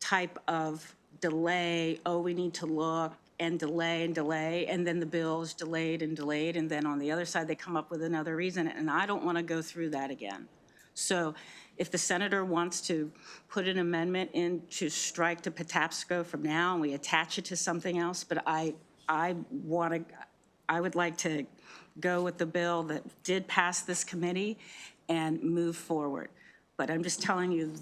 type of delay. Oh, we need to look and delay, and then the bill is delayed, and then on the other side, they come up with another reason, and I don't want to go through that again. So if the senator wants to put an amendment in to strike the Patapsco from now, and we attach it to something else, but I would like to go with the bill that did pass this committee and move forward. But I'm just telling you,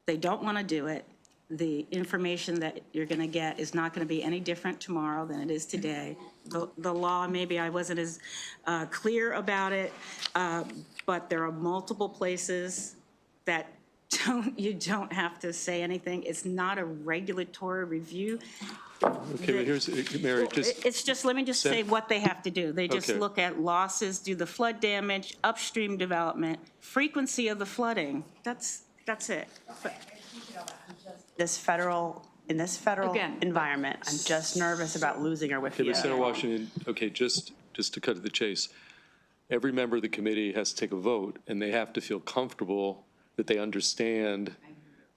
they don't want to do it. The information that you're going to get is not going to be any different tomorrow than it is today. The law, maybe I wasn't as clear about it, but there are multiple places that you don't have to say anything. It's not a regulatory review. Okay, but here's, Mary, just, It's just, let me just say what they have to do. They just Okay. look at losses, do the flood damage, upstream development, frequency of the flooding. That's it. But In this federal Again. environment, I'm just nervous about losing her with okay, you. but Senator Washington, okay, just to cut to the chase, every member of the committee has to take a vote, and they have to feel comfortable that they understand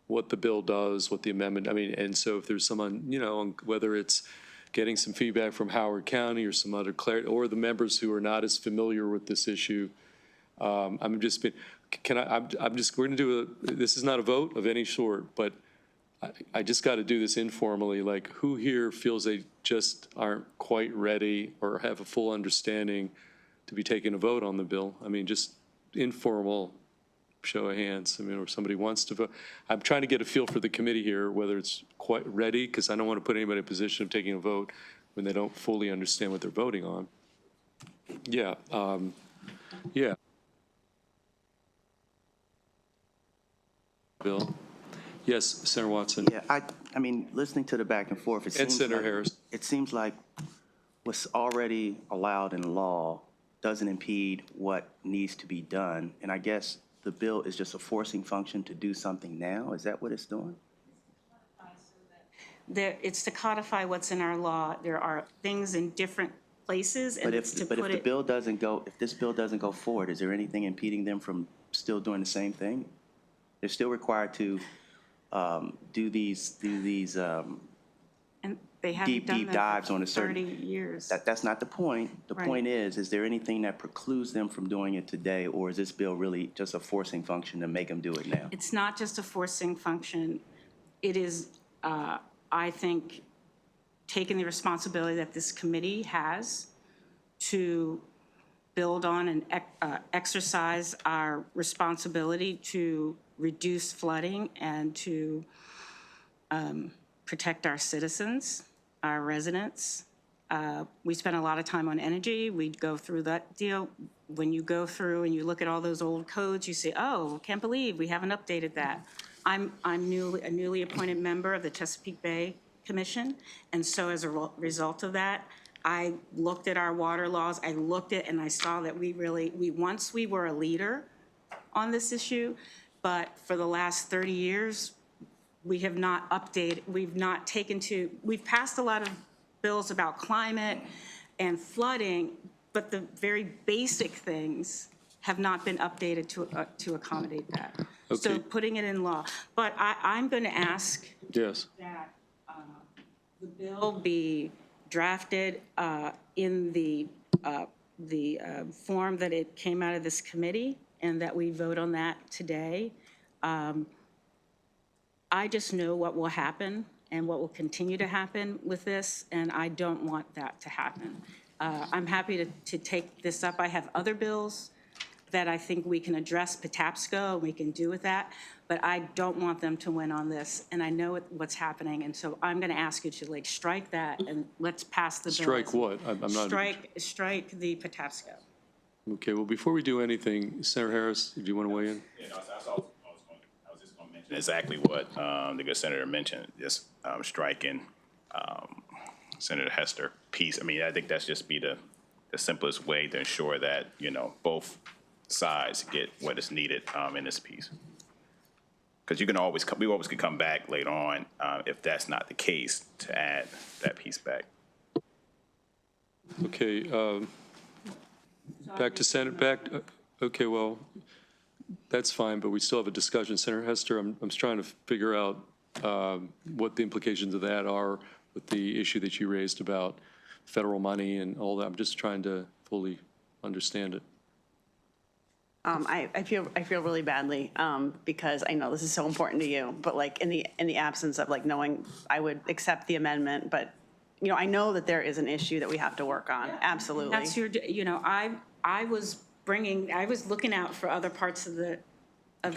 what the bill does, what the amendment, I mean, and so if there's someone, you know, whether it's getting some feedback from Howard County or some other clarity, or the members who are not as familiar with this issue, I'm just, I'm just, we're gonna do this is not a vote of any sort, but I just got to do this informally, like who here feels they just aren't quite ready or have a full understanding to be taking a vote on the bill? I mean, just informal show of hands. I mean, or somebody wants to vote. I'm trying to get a feel for the committee here, whether it's quite ready, because I don't want to put anybody in a position of taking a vote when they don't fully understand what they're voting on. Yeah, yeah. Bill? Yes, Senator Watson. Yeah, I mean, listening to the back and forth, it And seems Senator like, Harris. it seems like what's already allowed in law doesn't impede what needs to be done. And I guess the bill is just a forcing function to do something now. Is that what it's doing? it's to codify what's in our law. There are things in different places, and But it's to if put the it. bill doesn't go, if this bill doesn't go forward, is there anything impeding them from still doing the same thing? They're still required to do these And they haven't deep done that dives for on a certain. 30 years. That's not the point. The Right. point is there anything that precludes them from doing it today, or is this bill really just a forcing function to make them do it now? It's not just a forcing function. It is, I think, taking the responsibility that this committee has to build on and exercise our responsibility to reduce flooding and to protect our citizens, our residents. We spend a lot of time on energy. We go through that deal. When you go through and you look at all those old codes, you say, oh, can't believe we haven't updated that. I'm a newly appointed member of the Chesapeake Bay Commission, and so as a result of that, I looked at our water laws, I looked at, and I saw that we once we were a leader on this issue, but for the last 30 years, we have not updated, we've passed a lot of bills about climate and flooding, but the very basic things have not been updated to accommodate that. So Okay. putting it in law. But I'm going to ask Yes. that the bill be drafted in the form that it came out of this committee, and that we vote on that today. I just know what will happen and what will continue to happen with this, and I don't want that to happen. I'm happy to take this up. I have other bills that I think we can address Patapsco, and we can do with that, but I don't want them to win on this, and I know what's happening, and so I'm going to ask you to strike that, and let's pass the bill. Strike what? I'm not. Strike the Patapsco. Okay, well, before we do anything, Senator Harris, do you want to weigh in? Yeah, I was just going to mention exactly what the good senator mentioned, just striking Senator Hester piece. I mean, I think that's just be the simplest way to ensure that, both sides get what is needed in this piece. Because we always could come back later on if that's not the case to add that piece back. Okay, back to Senate, okay, well, that's fine, but we still have a discussion. Senator Hester, I'm just trying to figure out what the implications of that are with the issue that you raised about federal money and all that. I'm just trying to fully understand it. I feel really badly because I know this is so important to you, but in the absence of knowing, I would accept the amendment, but I know that there is an issue that we have to work on. Absolutely. That's your, I was looking out for other parts of the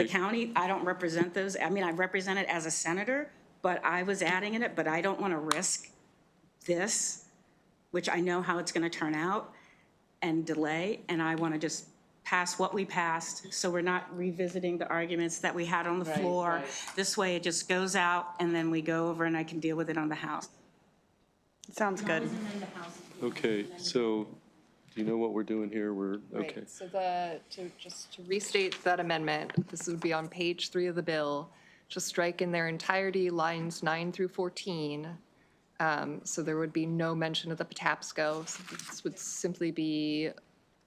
county. I don't represent those. I mean, I represent it as a senator, but I was adding in it, but I don't want to risk this, which I know how it's going to turn out, and delay, and I want to just pass what we passed, so we're not revisiting the arguments that we had on the floor. This way, it just goes out, and then we go over, and I can deal with it on the House. Sounds good. Okay, so do you know what we're doing here? We're, okay. Right, so just to restate that amendment, this would be on page 3 of the bill, just strike in their entirety lines 9 through 14. So there would be no mention of the Patapsco. So this would simply be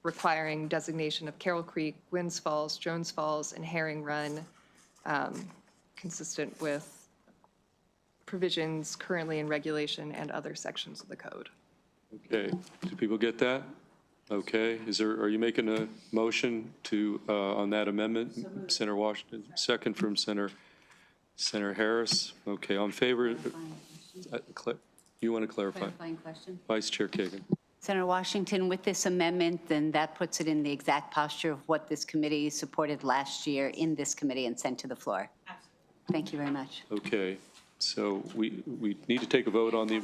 requiring designation of Carroll Creek, Gwynns Falls, Jones Falls, and Herring Run, consistent with provisions currently in regulation and other sections of the code. Okay, do people get that? Okay, are you making a motion to, on that amendment? Senator Washington, second from Senator Harris. Okay, on favor? You want to clarify? Clarifying question. Vice Chair Kagan. Senator Washington, with this amendment, then that puts it in the exact posture of what this committee supported last year in this committee and sent to the floor. Thank you very much. Okay, so we need to take a vote on the,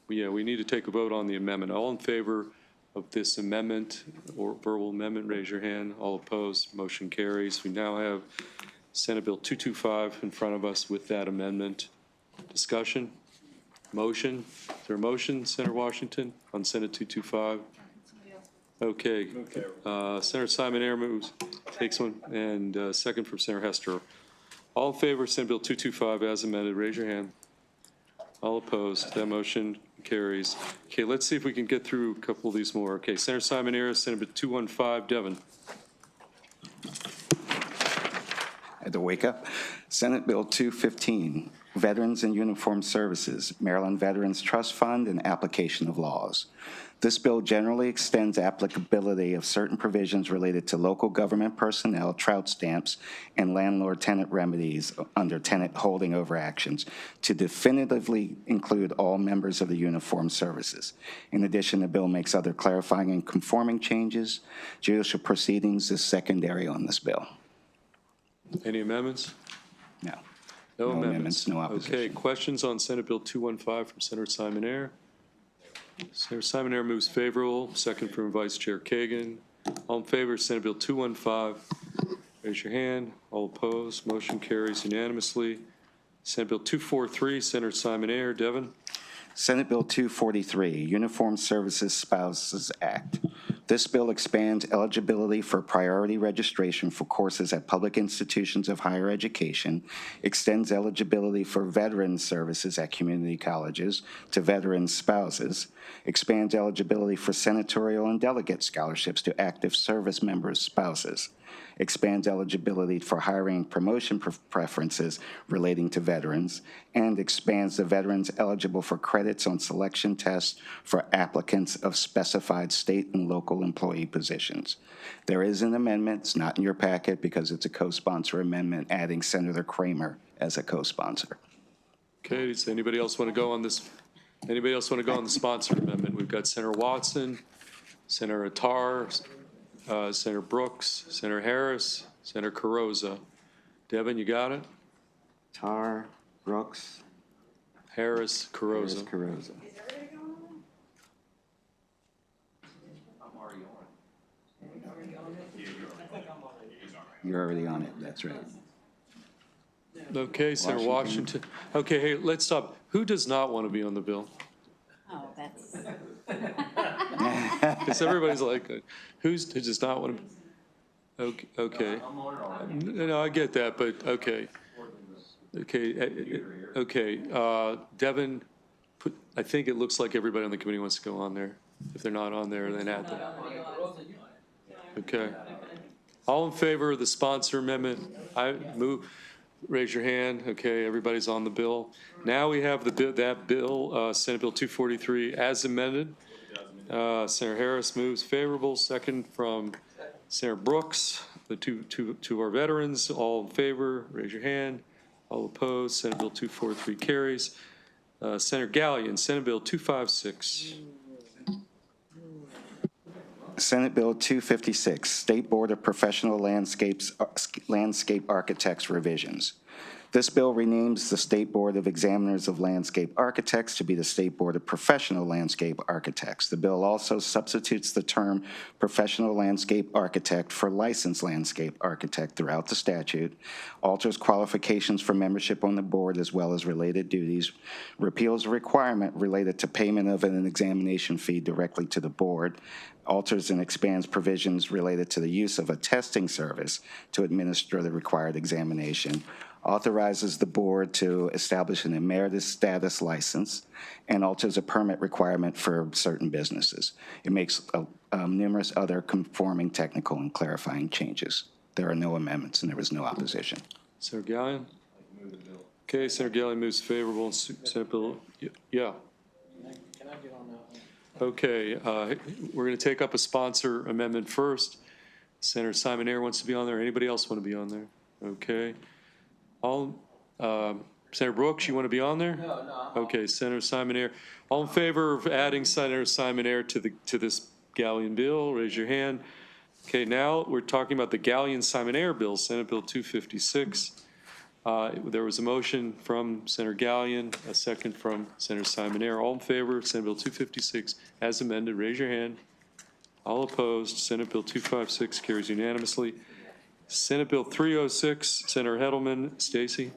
we need to take a vote on the amendment. All in favor of this amendment or verbal amendment, raise your hand. All opposed, motion carries. We now have Senate Bill 225 in front of us with that amendment. Discussion? Motion? Is there a motion, Senator Washington, on Senate 225? Okay. Senator Simon Ayer moves, takes one, and second from Senator Hester. All in favor of Senate Bill 225 as amended, raise your hand. All opposed, that motion carries. Okay, let's see if we can get through a couple of these more. Okay, Senator Simon Ayer, Senate Bill 215, Devon. I had to wake up. Senate Bill 215, Veterans and Uniformed Services, Maryland Veterans Trust Fund, and application of laws. This bill generally extends applicability of certain provisions related to local government personnel, trout stamps, and landlord-tenant remedies under tenant holding over actions to definitively include all members of the uniformed services. In addition, the bill makes other clarifying and conforming changes. Judicial proceedings is secondary on this bill. Any amendments? No. No amendments. No opposition. Okay, questions on Senate Bill 215 from Senator Simon Ayer? Senator Simon Ayer moves favorable, second from Vice Chair Kagan. All in favor of Senate Bill 215 Raise your hand. All opposed, motion carries unanimously. Senate Bill 243, Senator Simon Ayer. Devin? Senate Bill 243, Uniformed Services Spouses Act. This bill expands eligibility for priority registration for courses at public institutions of higher education, extends eligibility for veteran services at community colleges to veteran spouses, expands eligibility for senatorial and delegate scholarships to active service members' spouses, expands eligibility for hiring and promotion preferences relating to veterans, and expands the veterans eligible for credits on selection tests for applicants of specified state and local employee positions. There is an amendment, it's not in your packet because it's a co-sponsor amendment, adding Senator Kramer as a co-sponsor. Okay, does anybody else want to go on this? Anybody else want to go on the sponsored amendment? We've got Senator Watson, Senator Attar, Senator Brooks, Senator Harris, Senator Carrozza. Devin, you got it? Tar, Brooks, Harris, Carrozza. Carrozza. You're already on it, that's right. Okay, Senator Washington. Okay, hey, let's stop. Who does not want to be on the bill? Oh, that's. Because everybody's like, who does not want to? Okay. No, I get that, but okay. Okay. Devin, I think it looks like everybody on the committee wants to go on there. If they're not on there, then add them. Okay. All in favor of the sponsor amendment? I move. Raise your hand. Okay, everybody's on the bill. Now we have that bill, Senate Bill 243, as amended. Senator Harris moves favorable. Second from Senator Brooks. The two our veterans. All in favor, raise your hand. All opposed. Senate Bill 243 carries. Senator Gallion, Senate Bill 256. Senate Bill 256, State Board of Professional Landscape Architects revisions. This bill renames the State Board of Examiners of Landscape Architects to be the State Board of Professional Landscape Architects. The bill also substitutes the term professional landscape architect for licensed landscape architect throughout the statute, alters qualifications for membership on the board as well as related duties, repeals a requirement related to payment of an examination fee directly to the board, alters and expands provisions related to the use of a testing service to administer the required examination, authorizes the board to establish an emeritus status license, and alters a permit requirement for certain businesses. It makes numerous other conforming technical and clarifying changes. There are no amendments and there was no opposition. Senator Gallion? Okay, Senator Gallion moves favorable. Senate Bill, yeah. Can I get on that? Okay, we're going to take up a sponsor amendment first. Senator Simon Ayer wants to be on there. Anybody else want to be on there? Okay. Senator Brooks, you want to be on there? No. Okay, Senator Simon Ayer. All in favor of adding Senator Simon Ayer to this Gallion bill, raise your hand. Okay, now we're talking about the Gallion-Simon Ayer bill, Senate Bill 256. There was a motion from Senator Gallion, a second from Senator Simon Ayer. All in favor of Senate Bill 256 as amended, raise your hand. All opposed, Senate Bill 256 carries unanimously. Senate Bill 306, Senator Hedelman. Stacy?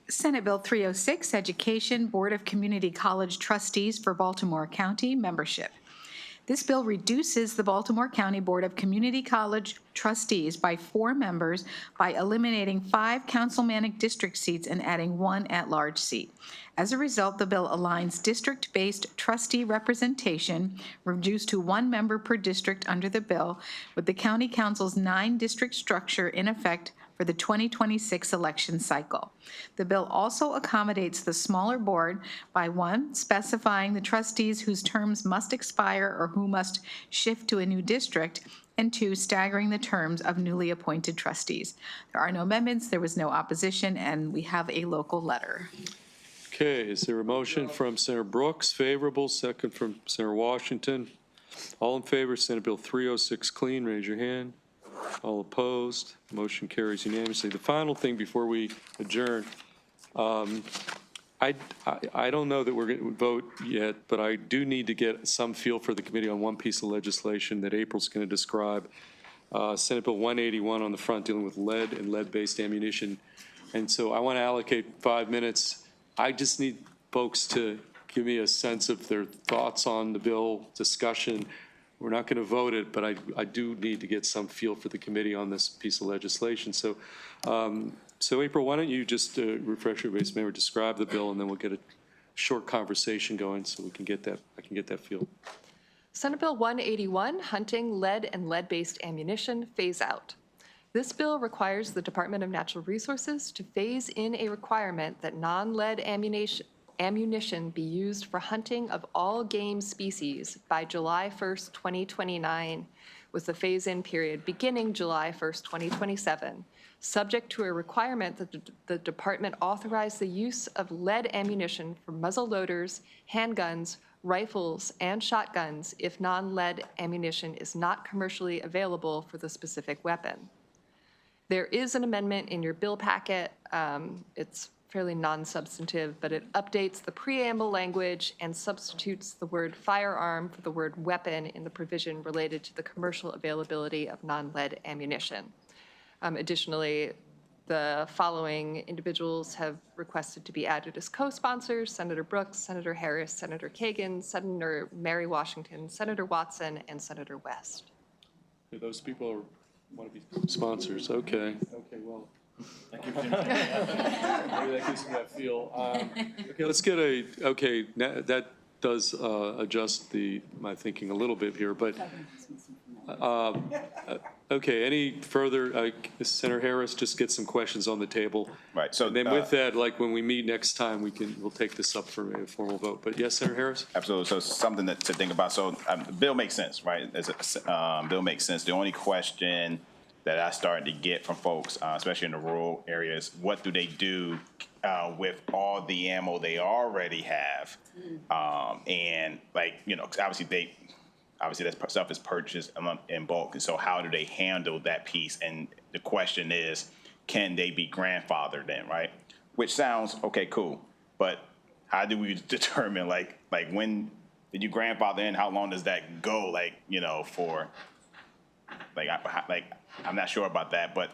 Senate Bill 306, Education Board of Community College Trustees for Baltimore County membership. This bill reduces the Baltimore County Board of Community College Trustees by 4 members by eliminating 5 councilmanic district seats and adding 1 at-large seat. As a result, the bill aligns district-based trustee representation, reduced to 1 member per district under the bill, with the County Council's 9-district structure in effect for the 2026 election cycle. The bill also accommodates the smaller board by 1, specifying the trustees whose terms must expire or who must shift to a new district, and 2, staggering the terms of newly appointed trustees. There are no amendments, there was no opposition, and we have a local letter. Okay, is there a motion from Senator Brooks, favorable, second from Senator Washington? All in favor, Senate Bill 306 clean, raise your hand. All opposed, motion carries unanimously. The final thing before we adjourn, I don't know that we're going to vote yet, but I do need to get some feel for the committee on one piece of legislation that April's going to describe. Senate Bill 181 on the front dealing with lead and lead-based ammunition. And so I want to allocate 5 minutes. I just need folks to give me a sense of their thoughts on the bill, discussion. We're not going to vote it, but I do need to get some feel for the committee on this piece of legislation. So, so April, why don't you just refresh everybody's memory, describe the bill, and then we'll get a short conversation going so we can get that, I can get that feel. Senate Bill 181, Hunting Lead and Lead-Based Ammunition Phase Out. This bill requires the Department of Natural Resources to phase in a requirement that non-lead ammunition be used for hunting of all game species by July 1st, 2029, with the phase-in period beginning July 1st, 2027, subject to a requirement that the department authorize the use of lead ammunition for muzzle loaders, handguns, rifles, and shotguns if non-lead ammunition is not commercially available for the specific weapon. There is an amendment in your bill packet. It's fairly non-substantive, but it updates the preamble language and substitutes the word firearm for the word weapon in the provision related to the commercial availability of non-lead ammunition. Additionally, the following individuals have requested to be added as co-sponsors: Senator Brooks, Senator Harris, Senator Kagan, Senator Mary Washington, Senator Watson, and Senator West. Those people want to be sponsors. Okay. Okay, well, thank you. Maybe that gives me that feel. Okay, let's get a, okay, that does adjust my thinking a little bit here, but okay, any further, Senator Harris, just get some questions on the table. Right, so. And then with that, like when we meet next time, we'll take this up for a formal vote. But yes, Senator Harris? Absolutely. So something to think about. So the bill makes sense, right? Bill makes sense. The only question that I started to get from folks, especially in the rural areas, what do they do with all the ammo they already have? And like, you know, 'cause obviously that stuff is purchased in bulk. And so how do they handle that piece? And the question is, can they be grandfathered in, right? Which sounds, okay, cool. But how do we determine, like when did you grandfather in? How long does that go? Like, you know, for, I'm not sure about that, but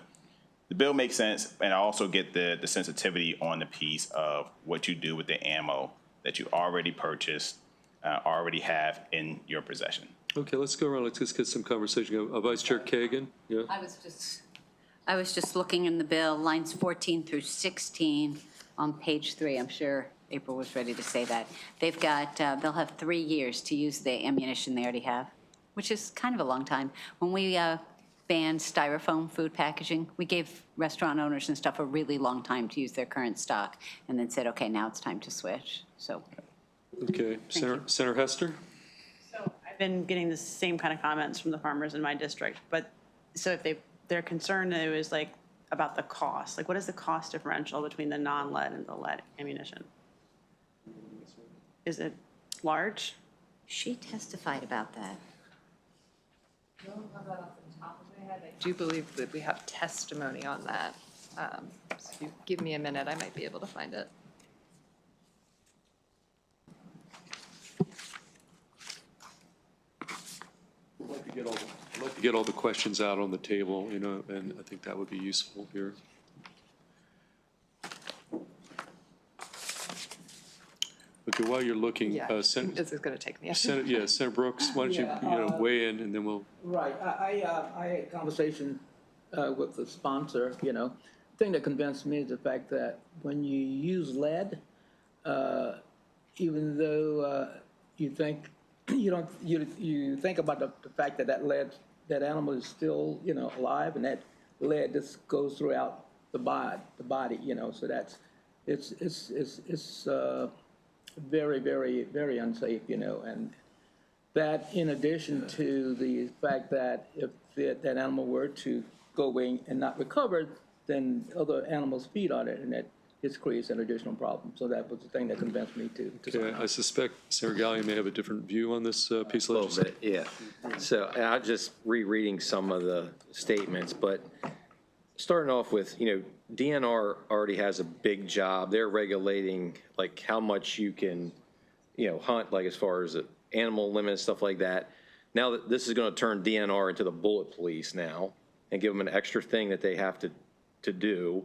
the bill makes sense. And I also get the sensitivity on the piece of what you do with the ammo that you already purchased, already have in your possession. Okay, let's go around. Let's just get some conversation. Vice Chair Kagan? Yeah. I was just looking in the bill, lines 14 through 16 on page 3. I'm sure April was ready to say that. They've got, they'll have 3 years to use the ammunition they already have, which is kind of a long time. When we banned styrofoam food packaging, we gave restaurant owners and stuff a really long time to use their current stock, and then said, okay, now it's time to switch. So. Okay, Senator Hester? So I've been getting the same kind of comments from the farmers in my district, but so if their concern is like about the cost, like what is the cost differential between the non-lead and the lead ammunition? Is it large? She testified about that. I do believe that we have testimony on that. So if you give me a minute, I might be able to find it. I'd like to get all the questions out on the table, you know, and I think that would be useful here. Okay, while you're looking, Yeah, this is going to take me a Senator Brooks, why don't you weigh in, and then we'll. Right, I had a conversation with the sponsor, you know. The thing that convinced me is the fact that when you use lead, even though you think you think about the fact that that animal is still, you know, alive, and that lead just goes throughout the body, you know. So it's very, very, very unsafe, you know. And that, in addition to the fact that if that animal were to go away and not recover, then other animals feed on it, and that just creates an additional problem. So that was the thing that convinced me to Okay, I suspect Senator Gallion may have a different view on this piece of legislation. Yeah. So I'm just rereading some of the statements, but starting off with, you know, DNR already has a big job. They're regulating like how much you can, you know, hunt, like as far as animal limits, stuff like that. now that this is going to turn DNR into the bullet police now and give them an extra thing that they have to do,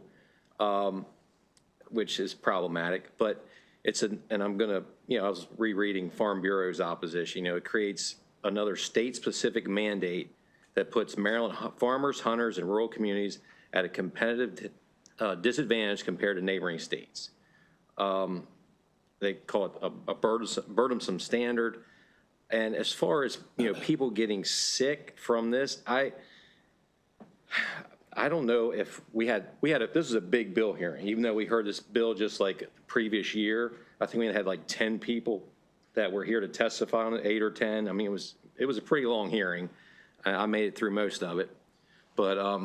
which is problematic. But it's and I'm going to, I was rereading Farm Bureau's opposition. It creates another state-specific mandate that puts Maryland farmers, hunters, and rural communities at a competitive disadvantage compared to neighboring states. They call it a burdensome standard. And as far as, people getting sick from this, I don't know if this is a big bill hearing, even though we heard this bill just like the previous year. I think we had like 10 people that were here to testify on it, 8 or 10. I mean, it was a pretty long hearing. I made it through most of it. But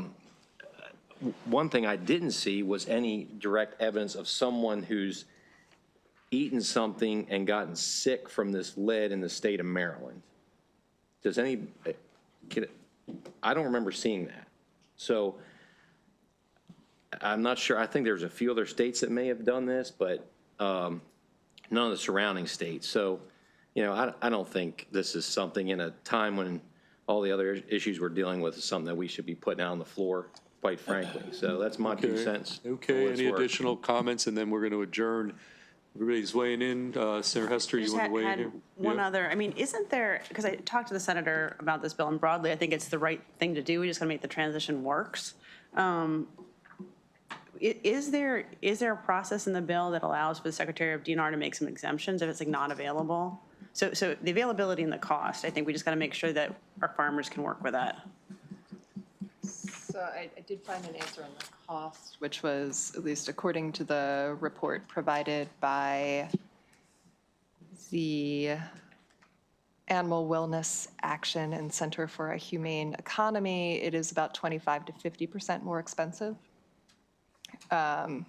one thing I didn't see was any direct evidence of someone who's eaten something and gotten sick from this lead in the state of Maryland. I don't remember seeing that. So I'm not sure. I think there's a few other states that may have done this, but none of the surrounding states. So, I don't think this is something in a time when all the other issues we're dealing with is something that we should be putting out on the floor, quite frankly. So that's my 2 cents. Okay, any additional comments, and then we're going to adjourn. Everybody's weighing in. Senator Hester, you want to weigh in here? One other, isn't there, because I talked to the senator about this bill, and broadly, I think it's the right thing to do. We just got to make the transition works. Is there a process in the bill that allows for the Secretary of DNR to make some exemptions if it's not available? So the availability and the cost, I think we just got to make sure that our farmers can work with that. So I did find an answer on the cost, which was, at least according to the report provided by the Animal Wellness Action and Center for a Humane Economy, it is about 25 to 50% more expensive. And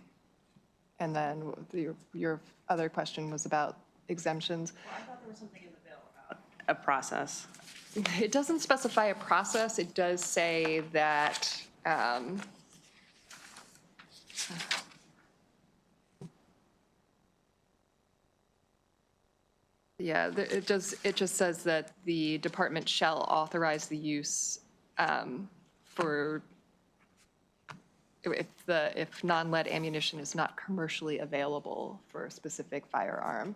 then your other question was about exemptions. Well, I thought there was something in the bill about a process. It doesn't specify a process. It does say that it just says that the department shall authorize the use for if non-lead ammunition is not commercially available for a specific firearm.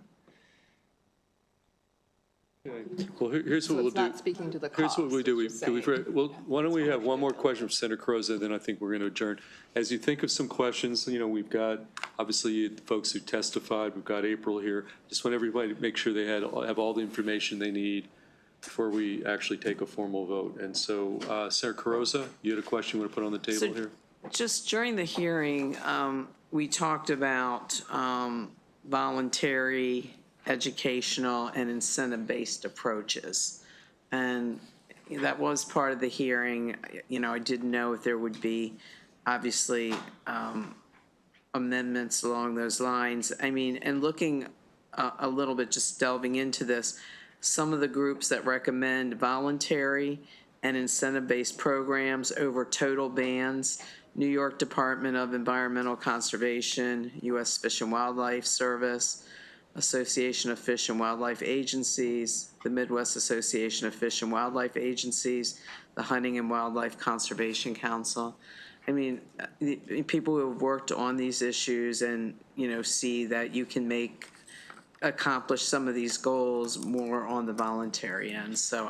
Okay. Well, here's So what we'll it's do. not speaking to the Here's cost. what we do. it's just saying- Well, why don't we have one more question from Senator Carozza, then I think we're going to adjourn. As you think of some questions, we've got, obviously, the folks who testified. We've got April here. Just want everybody to make sure they have all the information they need before we actually take a formal vote. And so, Senator Carozza, you had a question you want to put on the table here? Just during the hearing, we talked about voluntary, educational, and incentive-based approaches. And that was part of the hearing. I didn't know if there would be, obviously, amendments along those lines. And looking a little bit, just delving into this, some of the groups that recommend voluntary and incentive-based programs over total bans: New York Department of Environmental Conservation, U.S. Fish and Wildlife Service, Association of Fish and Wildlife Agencies, the Midwest Association of Fish and Wildlife Agencies, the Hunting and Wildlife Conservation Council. People who have worked on these issues and, see that you can accomplish some of these goals more on the voluntary end. So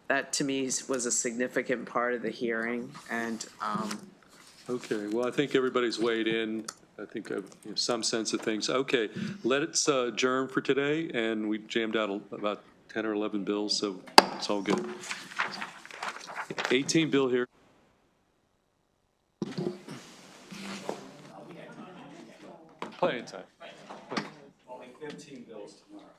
that to me was a significant part of the hearing. And Okay, well, I think everybody's weighed in. I think I have some sense of things. Okay, let's adjourn for today, and we jammed out about 10 or 11 bills, so it's all good. 18 bill here. Plenty of time. Only 15 bills tomorrow.